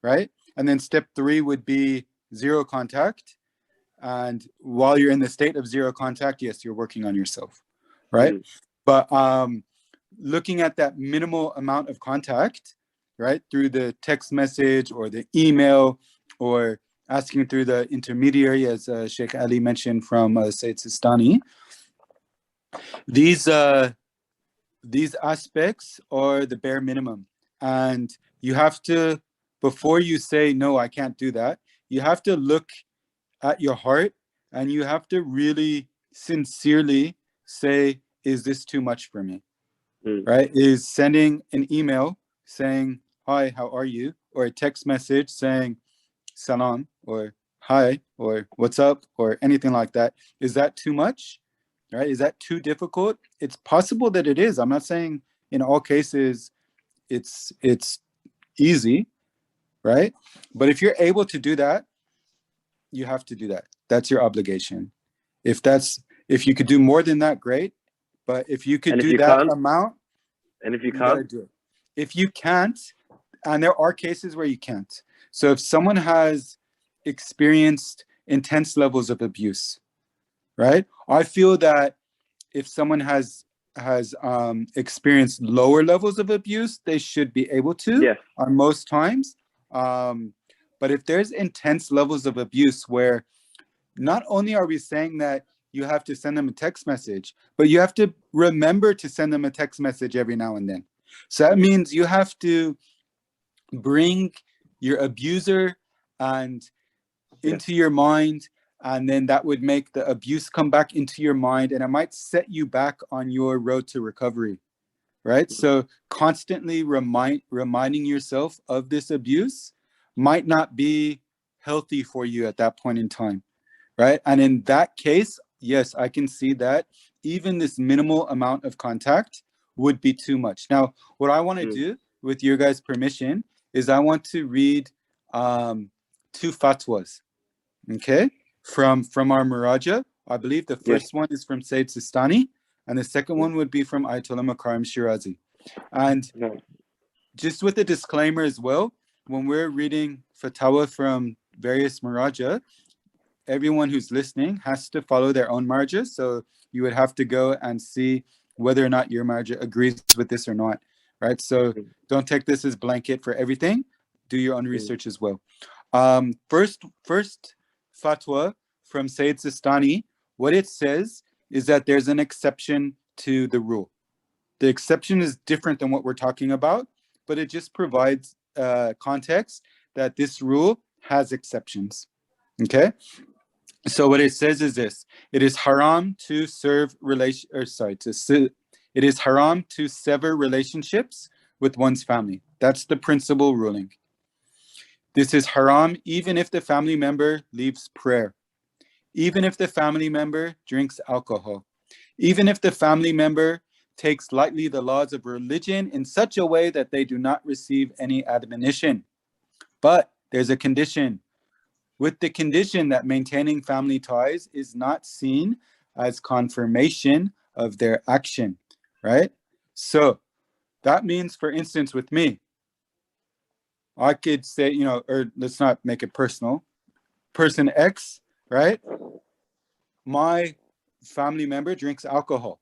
right? And then step 3 would be zero contact. And while you're in the state of zero contact, yes, you're working on yourself, right? But looking at that minimal amount of contact, right, through the text message or the email or asking through the intermediary, as Sheikh Ali mentioned from Sayyid Sistani. These aspects are the bare minimum. And you have to, before you say, no, I can't do that, you have to look at your heart and you have to really sincerely say, is this too much for me? Right? Is sending an email saying, hi, how are you? Or a text message saying, salam, or hi, or what's up, or anything like that. Is that too much? Right? Is that too difficult? It's possible that it is. I'm not saying in all cases it's easy, right? But if you're able to do that, you have to do that. That's your obligation. If you could do more than that, great. But if you could do that amount, and if you gotta do it. If you can't, and there are cases where you can't. So if someone has experienced intense levels of abuse, right? I feel that if someone has experienced lower levels of abuse, they should be able to on most times. But if there's intense levels of abuse where not only are we saying that you have to send them a text message, but you have to remember to send them a text message every now and then. So that means you have to bring your abuser and into your mind, and then that would make the abuse come back into your mind, and it might set you back on your road to recovery, right? So constantly reminding yourself of this abuse might not be healthy for you at that point in time, right? And in that case, yes, I can see that even this minimal amount of contact would be too much. Now, what I want to do, with your guys' permission, is I want to read 2 fatwas, okay, from our Muraja. I believe the first one is from Sayyid Sistani, and the second one would be from Ayatollah Makarim Shirazi. And just with a disclaimer as well, when we're reading fatwa from various Muraja, everyone who's listening has to follow their own marja. So you would have to go and see whether or not your marja agrees with this or not, right? So don't take this as blanket for everything. Do your own research as well. First fatwa from Sayyid Sistani, what it says is that there's an exception to the rule. The exception is different than what we're talking about, but it just provides context that this rule has exceptions, okay? So what it says is this: it is haram to it is haram to sever relationships with one's family. That's the principal ruling. This is haram even if the family member leaves prayer, even if the family member drinks alcohol, even if the family member takes lightly the laws of religion in such a way that they do not receive any admonition. But there's a condition. With the condition that maintaining family ties is not seen as confirmation of their action, right? So that means, for instance, with me, I could say, or let's not make it personal, person X, right? My family member drinks alcohol.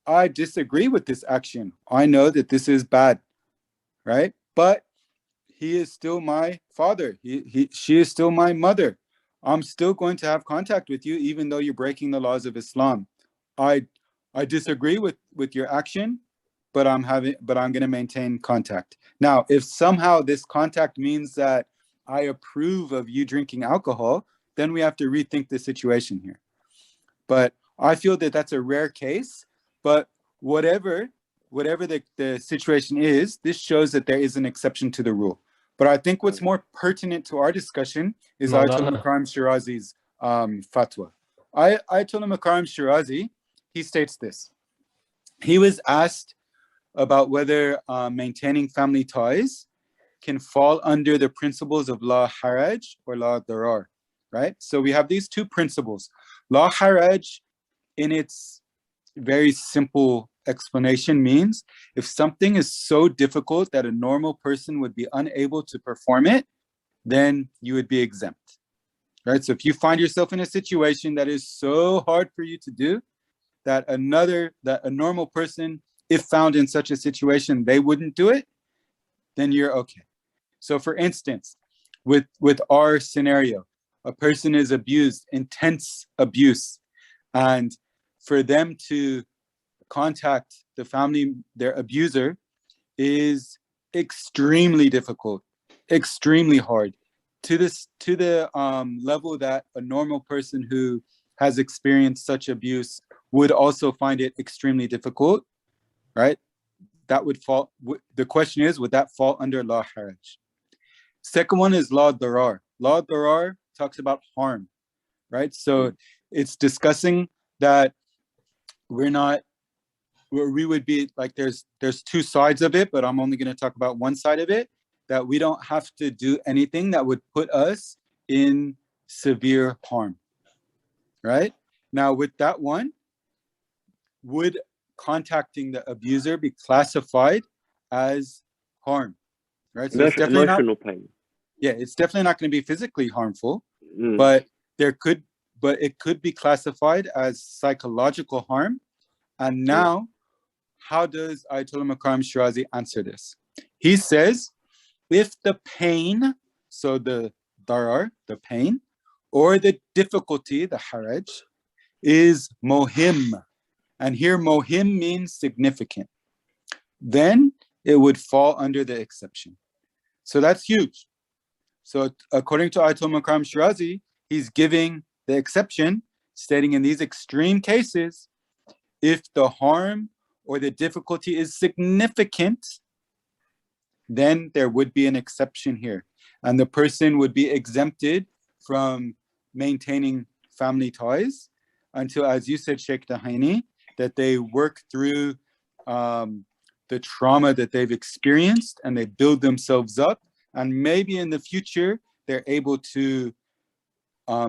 I disagree with this action. I know that this is bad, right? But he is still my father. She is still my mother. I'm still going to have contact with you, even though you're breaking the laws of Islam. I disagree with your action, but I'm going to maintain contact. Now, if somehow this contact means that I approve of you drinking alcohol, then we have to rethink the situation here. But I feel that that's a rare case. But whatever the situation is, this shows that there is an exception to the rule. But I think what's more pertinent to our discussion is Ayatollah Makarim Shirazi's fatwa. Ayatollah Makarim Shirazi, he states this. He was asked about whether maintaining family ties can fall under the principles of la haraj or la darar, right? So we have these two principles. La haraj, in its very simple explanation, means if something is so difficult that a normal person would be unable to perform it, then you would be exempt, right? So if you find yourself in a situation that is so hard for you to do that a normal person, if found in such a situation, they wouldn't do it, then you're okay. So for instance, with our scenario, a person is abused, intense abuse, and for them to contact the family, their abuser, is extremely difficult, extremely hard, to the level that a normal person who has experienced such abuse would also find it extremely difficult, right? That would fall. The question is, would that fall under la haraj? Second one is la darar. La darar talks about harm, right? So it's discussing that we would be like, there's two sides of it, but I'm only going to talk about one side of it, that we don't have to do anything that would put us in severe harm, right? Now, with that one, would contacting the abuser be classified as harm, right? So it's definitely emotional pain. Yeah, it's definitely not going to be physically harmful, but it could be classified as psychological harm. And now, how does Ayatollah Makram Shirazi answer this? He says, if the pain, so the darar, the pain, or the difficulty, the haraj, is mohim, and here mohim means significant, then it would fall under the exception. So that's huge. So according to Ayatollah Makram Shirazi, he's giving the exception, stating in these extreme cases, if the harm or the difficulty is significant, then there would be an exception here. And the person would be exempted from maintaining family ties until, as you said, Sheikh Tahini, that they work through the trauma that they've experienced and they build themselves up. And maybe in the future, they're able to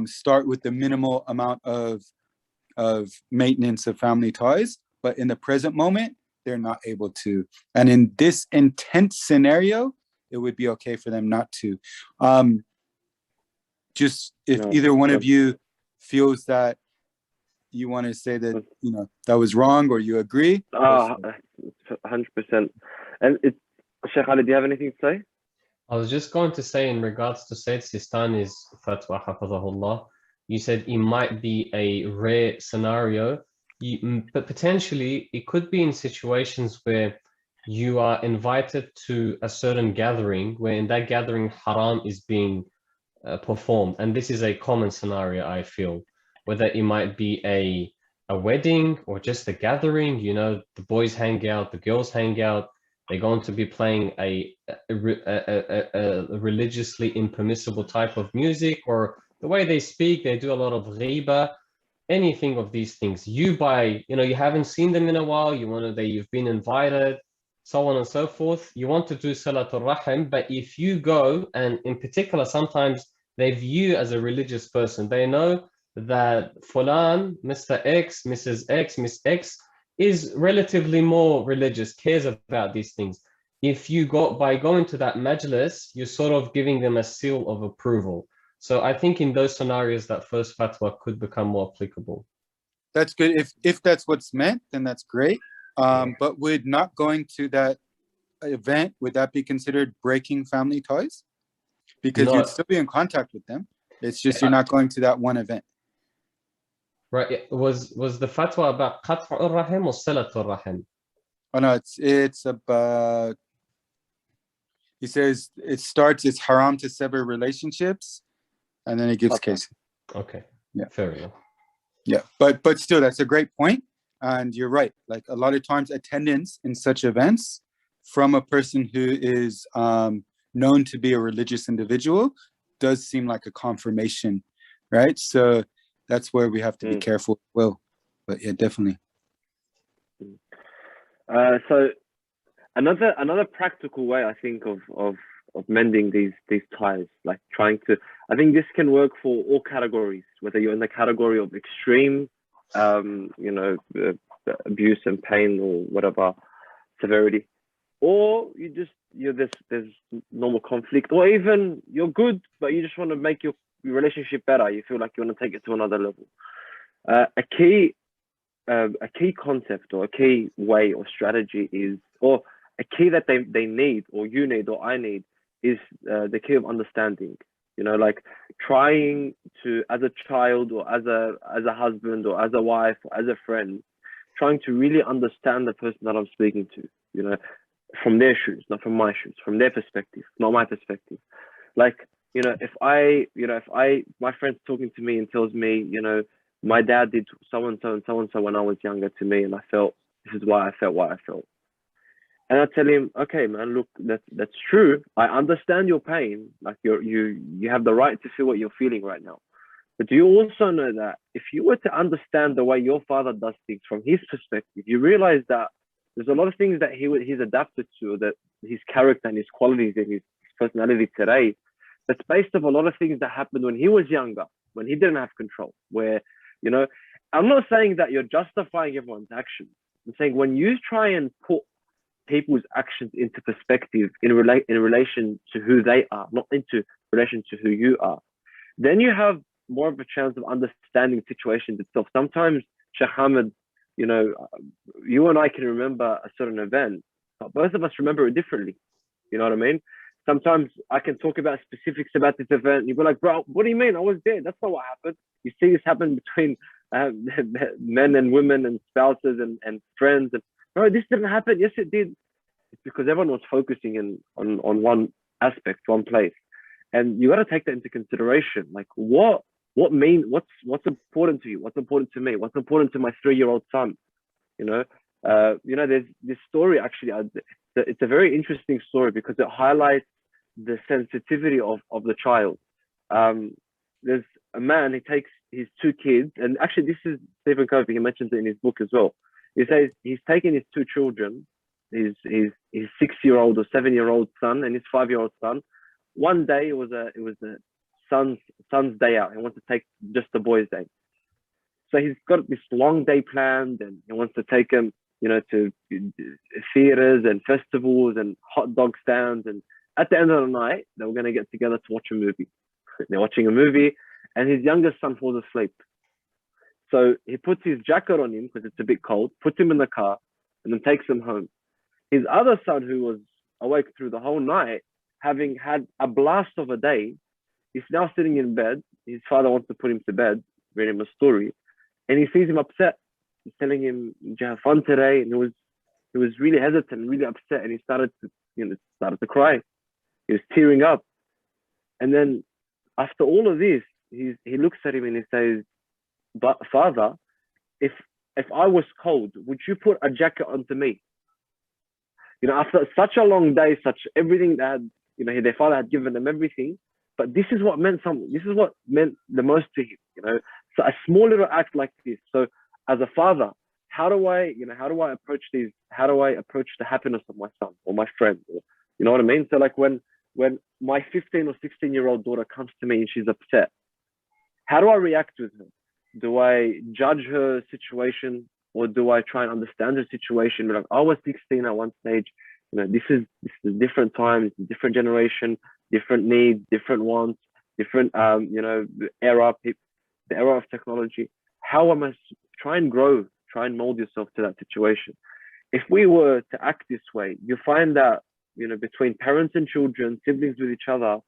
start with the minimal amount of maintenance of family ties. But in the present moment, they're not able to. And in this intense scenario, it would be okay for them not to. Just if either one of you feels that you want to say that, that was wrong, or you agree. 100%. And Sheikh Ali, do you have anything to say? I was just going to say, in regards to Sayyid Sistani's fatwa, hafazahullah, you said it might be a rare scenario, but potentially it could be in situations where you are invited to a certain gathering, where in that gathering haram is being performed. And this is a common scenario, I feel, whether it might be a wedding or just a gathering, the boys hang out, the girls hang out, they're going to be playing a religiously impermissible type of music, or the way they speak, they do a lot of ghiba, anything of these things. You haven't seen them in a while, you've been invited, so on and so forth. You want to do Salatul Rahim, but if you go, and in particular, sometimes they view you as a religious person. They know that Fulan, Mr. X, Mrs. X, Miss X, is relatively more religious, cares about these things. If you by going to that majlis, you're sort of giving them a seal of approval. So I think in those scenarios, that first fatwa could become more applicable. That's good. If that's what's meant, then that's great. But would not going to that event, would that be considered breaking family ties? Because you'd still be in contact with them. It's just you're not going to that one event. Right. Was the fatwa about Qat'ur Rahim or Salatul Rahim? Oh no, it's about, he says it's haram to sever relationships, and then it gives cases. Okay. Yeah. Fair enough. Yeah. But still, that's a great point. And you're right. Like, a lot of times attendance in such events from a person who is known to be a religious individual does seem like a confirmation, right? So that's where we have to be careful. Well, but yeah, definitely. So another practical way, I think, of mending these ties, like trying to, I think this can work for all categories, whether you're in the category of extreme, abuse and pain or whatever severity, or there's normal conflict, or even you're good, but you just want to make your relationship better. You feel like you want to take it to another level. A key concept, or a key way or strategy is, or a key that they need, or you need, or I need, is the key of understanding. You know, like trying to, as a child or as a husband or as a wife or as a friend, trying to really understand the person that I'm speaking to, you know, from their shoes, not from my shoes, from their perspective, not my perspective. Like, you know, if my friend's talking to me and tells me, you know, my dad did so and so and so and so when I was younger to me, and I felt, this is why I felt what I felt. And I tell him, okay, man, look, that's true. I understand your pain. Like you have the right to feel what you're feeling right now. But do you also know that if you were to understand the way your father does things from his perspective, you realize that there's a lot of things that he's adapted to, that his character and his qualities and his personality today, that's based on a lot of things that happened when he was younger, when he didn't have control. Where, you know, I'm not saying that you're justifying everyone's actions. I'm saying when you try and put people's actions into perspective in relation to who they are, not into relation to who you are, then you have more of a chance of understanding the situations itself. Sometimes, Sheikh Hamid, you know, you and I can remember a certain event, but both of us remember it differently. You know what I mean? Sometimes I can talk about specifics about this event, and you'll be like, bro, what do you mean? I was there. That's not what happened. You see this happen between men and women and spouses and friends. And bro, this didn't happen. Yes, it did. It's because everyone was focusing on one aspect, one place. And you got to take that into consideration. Like what's important to you? What's important to me? What's important to my 3-year-old son? You know, there's this story actually. It's a very interesting story because it highlights the sensitivity of the child. There's a man, he takes his 2 kids, and actually this is Stephen Covey, he mentions it in his book as well. He says he's taken his 2 children, his 6-year-old or 7-year-old son and his 5-year-old son. One day it was a son's day out. He wants to take just the boys' day. So he's got this long day planned, and he wants to take them, you know, to theaters and festivals and hot dog stands. And at the end of the night, they were going to get together to watch a movie. They're watching a movie, and his youngest son falls asleep. So he puts his jacket on him because it's a bit cold, puts him in the car, and then takes him home. His other son, who was awake through the whole night, having had a blast of a day, he's now sitting in bed. His father wants to put him to bed, read him a story, and he sees him upset. He's telling him, "Did you have fun today?" And he was really hesitant, really upset, and he started to cry. He was tearing up. And then after all of this, he looks at him and he says, "But father, if I was cold, would you put a jacket onto me?" You know, after such a long day, such everything that, you know, their father had given them everything, but this is what meant something. This is what meant the most to him, you know. So a small little act like this. So as a father, how do I approach these? How do I approach the happiness of my son or my friend? Or, you know what I mean? So like when my 15 or 16-year-old daughter comes to me and she's upset, how do I react with her? Do I judge her situation, or do I try and understand her situation? Like, I was 16 at one stage. You know, this is a different time, it's a different generation, different needs, different wants, different the era of technology. How am I try and grow, try and mold yourself to that situation? If we were to act this way, you find that, you know, between parents and children, siblings with each other,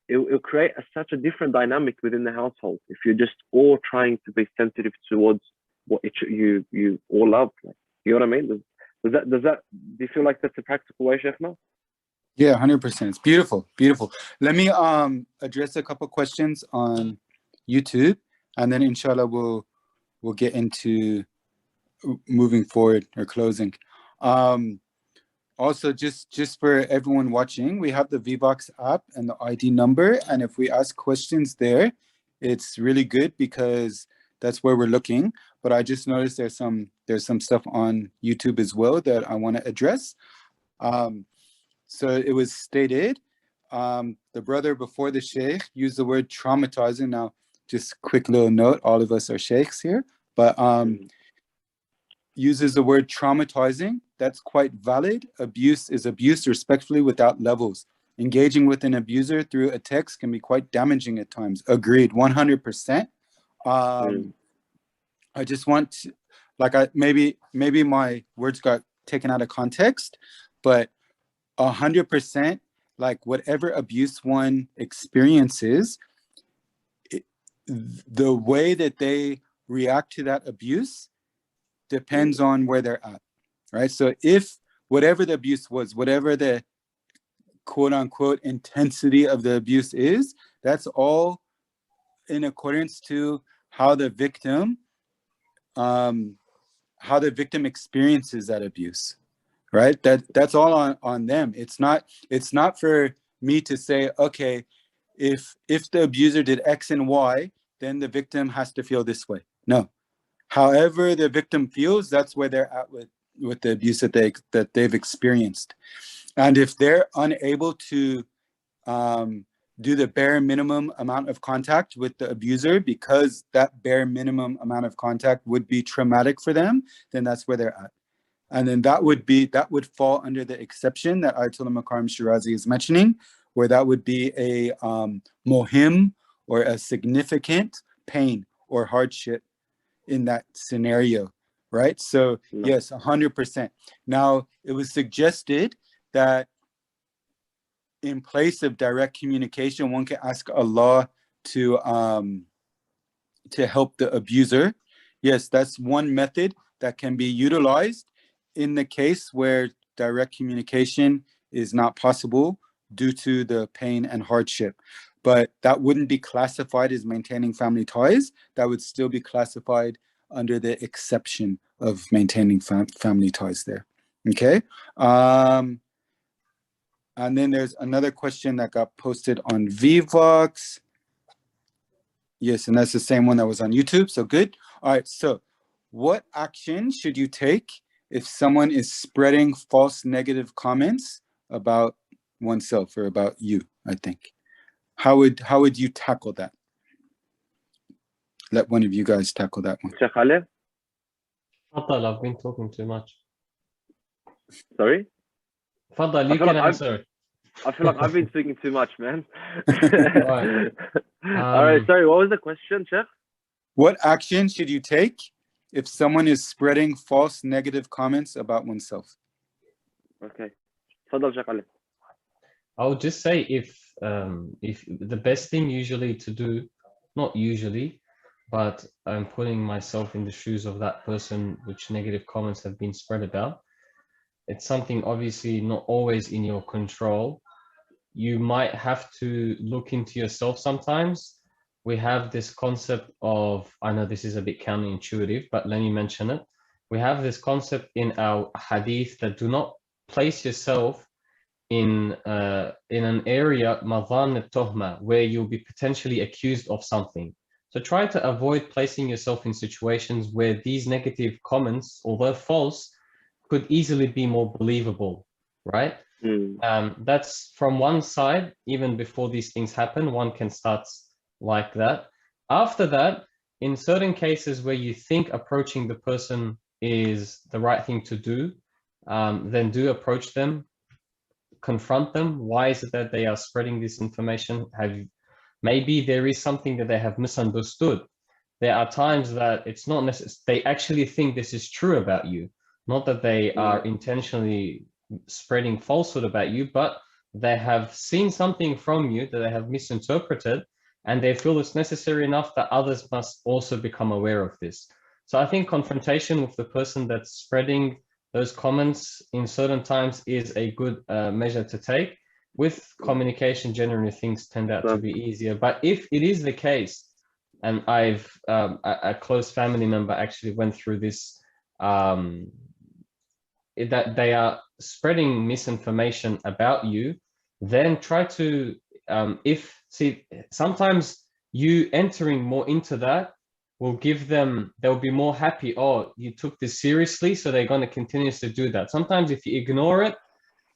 it'll create such a different dynamic within the household if you're just all trying to be sensitive towards what you all love. Like, you know what I mean? Do you feel like that's a practical way, Sheikh? Yeah, 100%. It's beautiful, beautiful. Let me address a couple questions on YouTube, and then inshallah we'll get into moving forward or closing. Also, just for everyone watching, we have the VBox app and the ID number, and if we ask questions there, it's really good because that's where we're looking. But I just noticed there's some stuff on YouTube as well that I want to address. So it was stated, the brother before the sheikh used the word traumatizing. Now, just quick little note, all of us are sheikhs here, but uses the word traumatizing. That's quite valid. Abuse is abuse respectfully without levels. Engaging with an abuser through a text can be quite damaging at times. Agreed, 100%. I just want to, like, maybe my words got taken out of context, but 100%. like whatever abuse one experiences, the way that they react to that abuse depends on where they're at, right? So if whatever the abuse was, whatever the quote unquote intensity of the abuse is, that's all in accordance to how the victim experiences that abuse, right? That's all on them. It's not for me to say, okay, if the abuser did X and Y, then the victim has to feel this way. No. However the victim feels, that's where they're at with the abuse that they've experienced. And if they're unable to do the bare minimum amount of contact with the abuser, because that bare minimum amount of contact would be traumatic for them, then that's where they're at. And then that would fall under the exception that Ayatollah Makarim Shirazi is mentioning, where that would be a mohim, or a significant pain or hardship in that scenario, right? So yes, 100%. Now, it was suggested that in place of direct communication, one can ask Allah to help the abuser. Yes, that's one method that can be utilized in the case where direct communication is not possible due to the pain and hardship. But that wouldn't be classified as maintaining family ties. That would still be classified under the exception of maintaining family ties there. Okay. And then there's another question that got posted on Vvox. Yes, and that's the same one that was on YouTube. So good. All right. So what action should you take if someone is spreading false negative comments about oneself or about you, I think? How would you tackle that? Let one of you guys tackle that one. Sheikh Ali? Fadal, I've been talking too much. Sorry? Fadal, you can answer. I feel like I've been speaking too much, man. Right. All right, sorry, what was the question, Sheikh? What action should you take if someone is spreading false negative comments about oneself? Okay. Fadal, Sheikh Ali. I would just say if the best thing usually to do, not usually, but I'm putting myself in the shoes of that person which negative comments have been spread about. It's something obviously not always in your control. You might have to look into yourself sometimes. We have this concept of, I know this is a bit counterintuitive, but let me mention it. We have this concept in our hadith that do not place yourself in an area madhan al-tuhma, where you'll be potentially accused of something. So try to avoid placing yourself in situations where these negative comments, although false, could easily be more believable, right? That's from one side. Even before these things happen, one can start like that. After that, in certain cases where you think approaching the person is the right thing to do, then do approach them, confront them. Why is it that they are spreading this information? Maybe there is something that they have misunderstood. There are times that it's not necessary. They actually think this is true about you, not that they are intentionally spreading falsehood about you, but they have seen something from you that they have misinterpreted, and they feel it's necessary enough that others must also become aware of this. So I think confrontation with the person that's spreading those comments in certain times is a good measure to take. With communication, generally things tend out to be easier. But if it is the case, and a close family member actually went through this, that they are spreading misinformation about you, then try to, sometimes you entering more into that will give them, they'll be more happy, oh, you took this seriously, so they're going to continuously do that. Sometimes if you ignore it,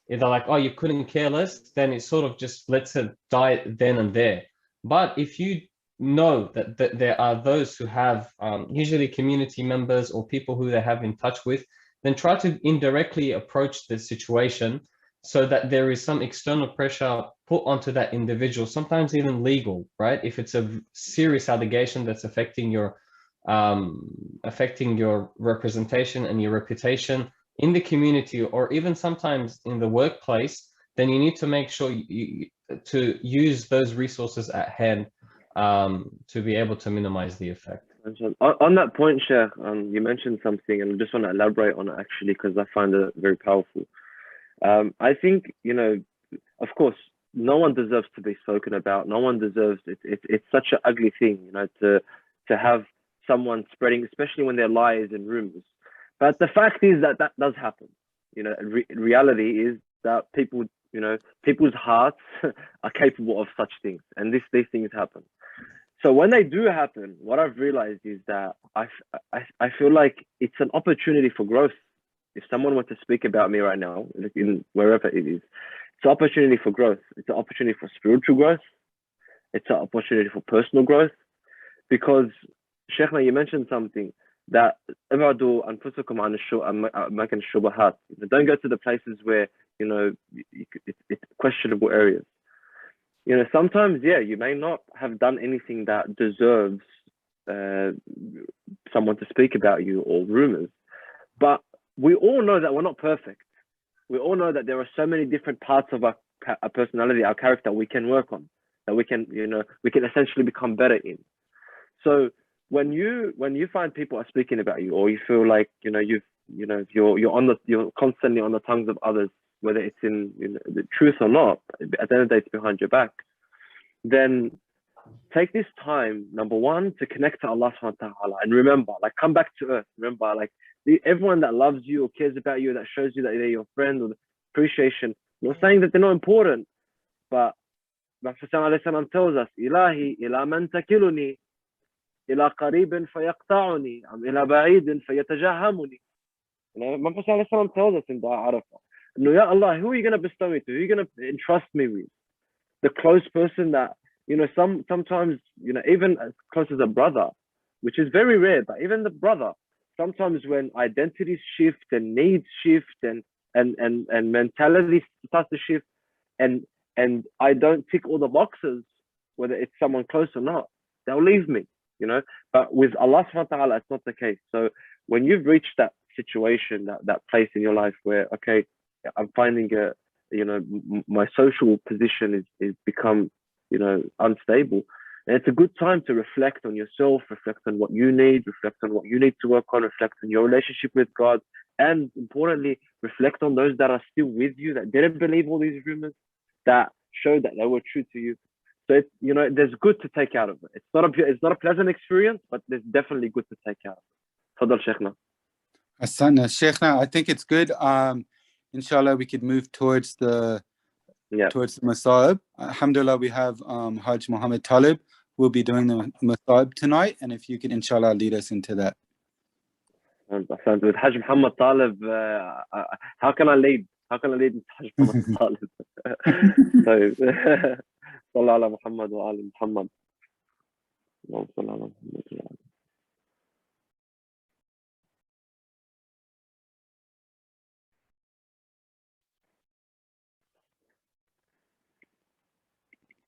if they're like, oh, you couldn't care less, then it sort of just lets it die then and there. But if you know that there are those who have, usually community members or people who they have in touch with, then try to indirectly approach the situation so that there is some external pressure put onto that individual, sometimes even legal, right? If it's a serious allegation that's affecting your representation and your reputation in the community, or even sometimes in the workplace, then you need to make sure to use those resources at hand to be able to minimize the effect. On that point, Sheikh, you mentioned something, and I just want to elaborate on it actually, because I find it very powerful. I think, you know, of course, no one deserves to be spoken about. No one deserves it. It's such an ugly thing, you know, to have someone spreading, especially when there are lies and rumors. But the fact is that that does happen. You know, reality is that people, you know, people's hearts are capable of such things, and these things happen. So when they do happen, what I've realized is that I feel like it's an opportunity for growth. If someone were to speak about me right now, in wherever it is, it's an opportunity for growth. It's an opportunity for spiritual growth. It's an opportunity for personal growth. Because, Sheikhna, you mentioned something that don't go to the places where, you know, it's questionable areas. You know, sometimes, yeah, you may not have done anything that deserves someone to speak about you or rumors, but we all know that we're not perfect. We all know that there are so many different parts of our personality, our character we can work on, that we can, you know, we can essentially become better in. So when you find people are speaking about you, or you feel like, you know, you're constantly on the tongues of others, whether it's in, you know, the truth or not, at the end of the day, it's behind your back, then take this time, number one, to connect to Allah subhanahu wa ta'ala, and remember, like, come back to earth. Remember, like, everyone that loves you or cares about you, that shows you that they're your friend, or the appreciation, I'm not saying that they're not important, but Prophet tells us, Ilahi ila man takiluni, ila qaribin fayaqta'uni, ila ba'idin fayatajahamuni. You know, Prophet tells us in Dua Arafah, no, Ya Allah, who are you going to bestow me to? Who are you going to entrust me with? The close person that, you know, sometimes, you know, even as close as a brother, which is very rare, but even the brother, sometimes when identities shift and needs shift and mentality starts to shift, and I don't tick all the boxes, whether it's someone close or not, they'll leave me, you know. But with Allah subhanahu wa ta'ala, it's not the case. So when you've reached that situation, that place in your life where, okay, I'm finding you know, my social position is become, you know, unstable. And it's a good time to reflect on yourself, reflect on what you need, reflect on what you need to work on, reflect on your relationship with God, and importantly, reflect on those that are still with you, that didn't believe all these rumors, that showed that they were true to you. So it's, you know, there's good to take out of it. It's not a pleasant experience, but there's definitely good to take out of it. Fadal, Sheikhna. Asana, Sheikhna, I think it's good. Inshallah, we could move towards the Masa'ib. Alhamdulillah, we have Hajj Muhammad Talib will be doing the Masa'ib tonight, and if you could, inshallah, lead us into that. With Hajj Muhammad Talib, how can I lead? How can I lead into Hajj Muhammad Talib? So, Sallallahu ala Muhammad wa ali Muhammad.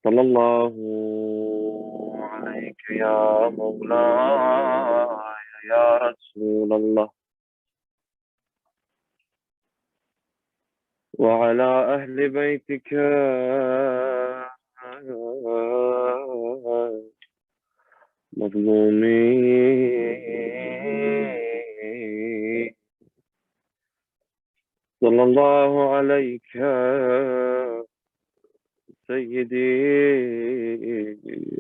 صلى الله عليك يا مولاي يا رسول الله وعلى أهل بيتك مظلومين صلى الله عليك سيدي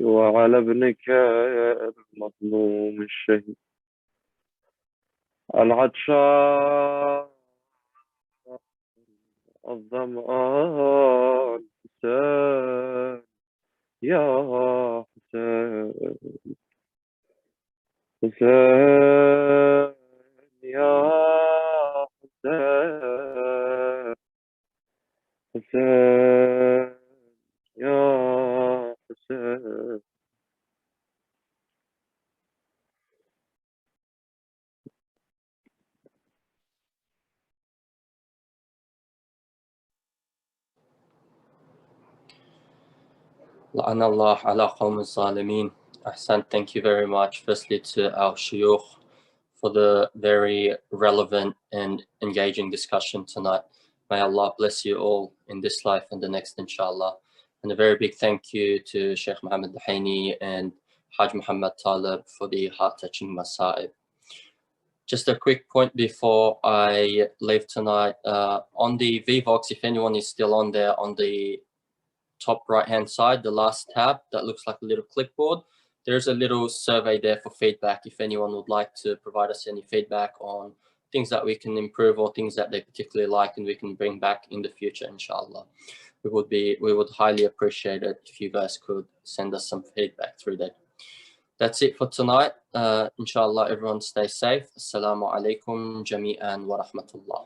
وعلى ابنك المظلوم الشهيد العطشان الظمآن حسين يا حسين حسين يا حسين حسين يا حسين لعن الله على قوم الظالمين. Ahsan, thank you very much firstly to our shuyukh for the very relevant and engaging discussion tonight. May Allah bless you all in this life and the next, inshallah. And a very big thank you to Sheikh Mohammad Dahaini and Haj Muhammad Talib for the heart-touching masa'ib. Just a quick point before I leave tonight. On the VVox, if anyone is still on there, on the top right-hand side, the last tab that looks like a little clipboard, there's a little survey there for feedback if anyone would like to provide us any feedback on things that we can improve or things that they particularly like and we can bring back in the future, inshallah. We would highly appreciate it if you guys could send us some feedback through that. That's it for tonight. Inshallah, everyone stay safe. Assalamu alaikum jami'an wa rahmatullah.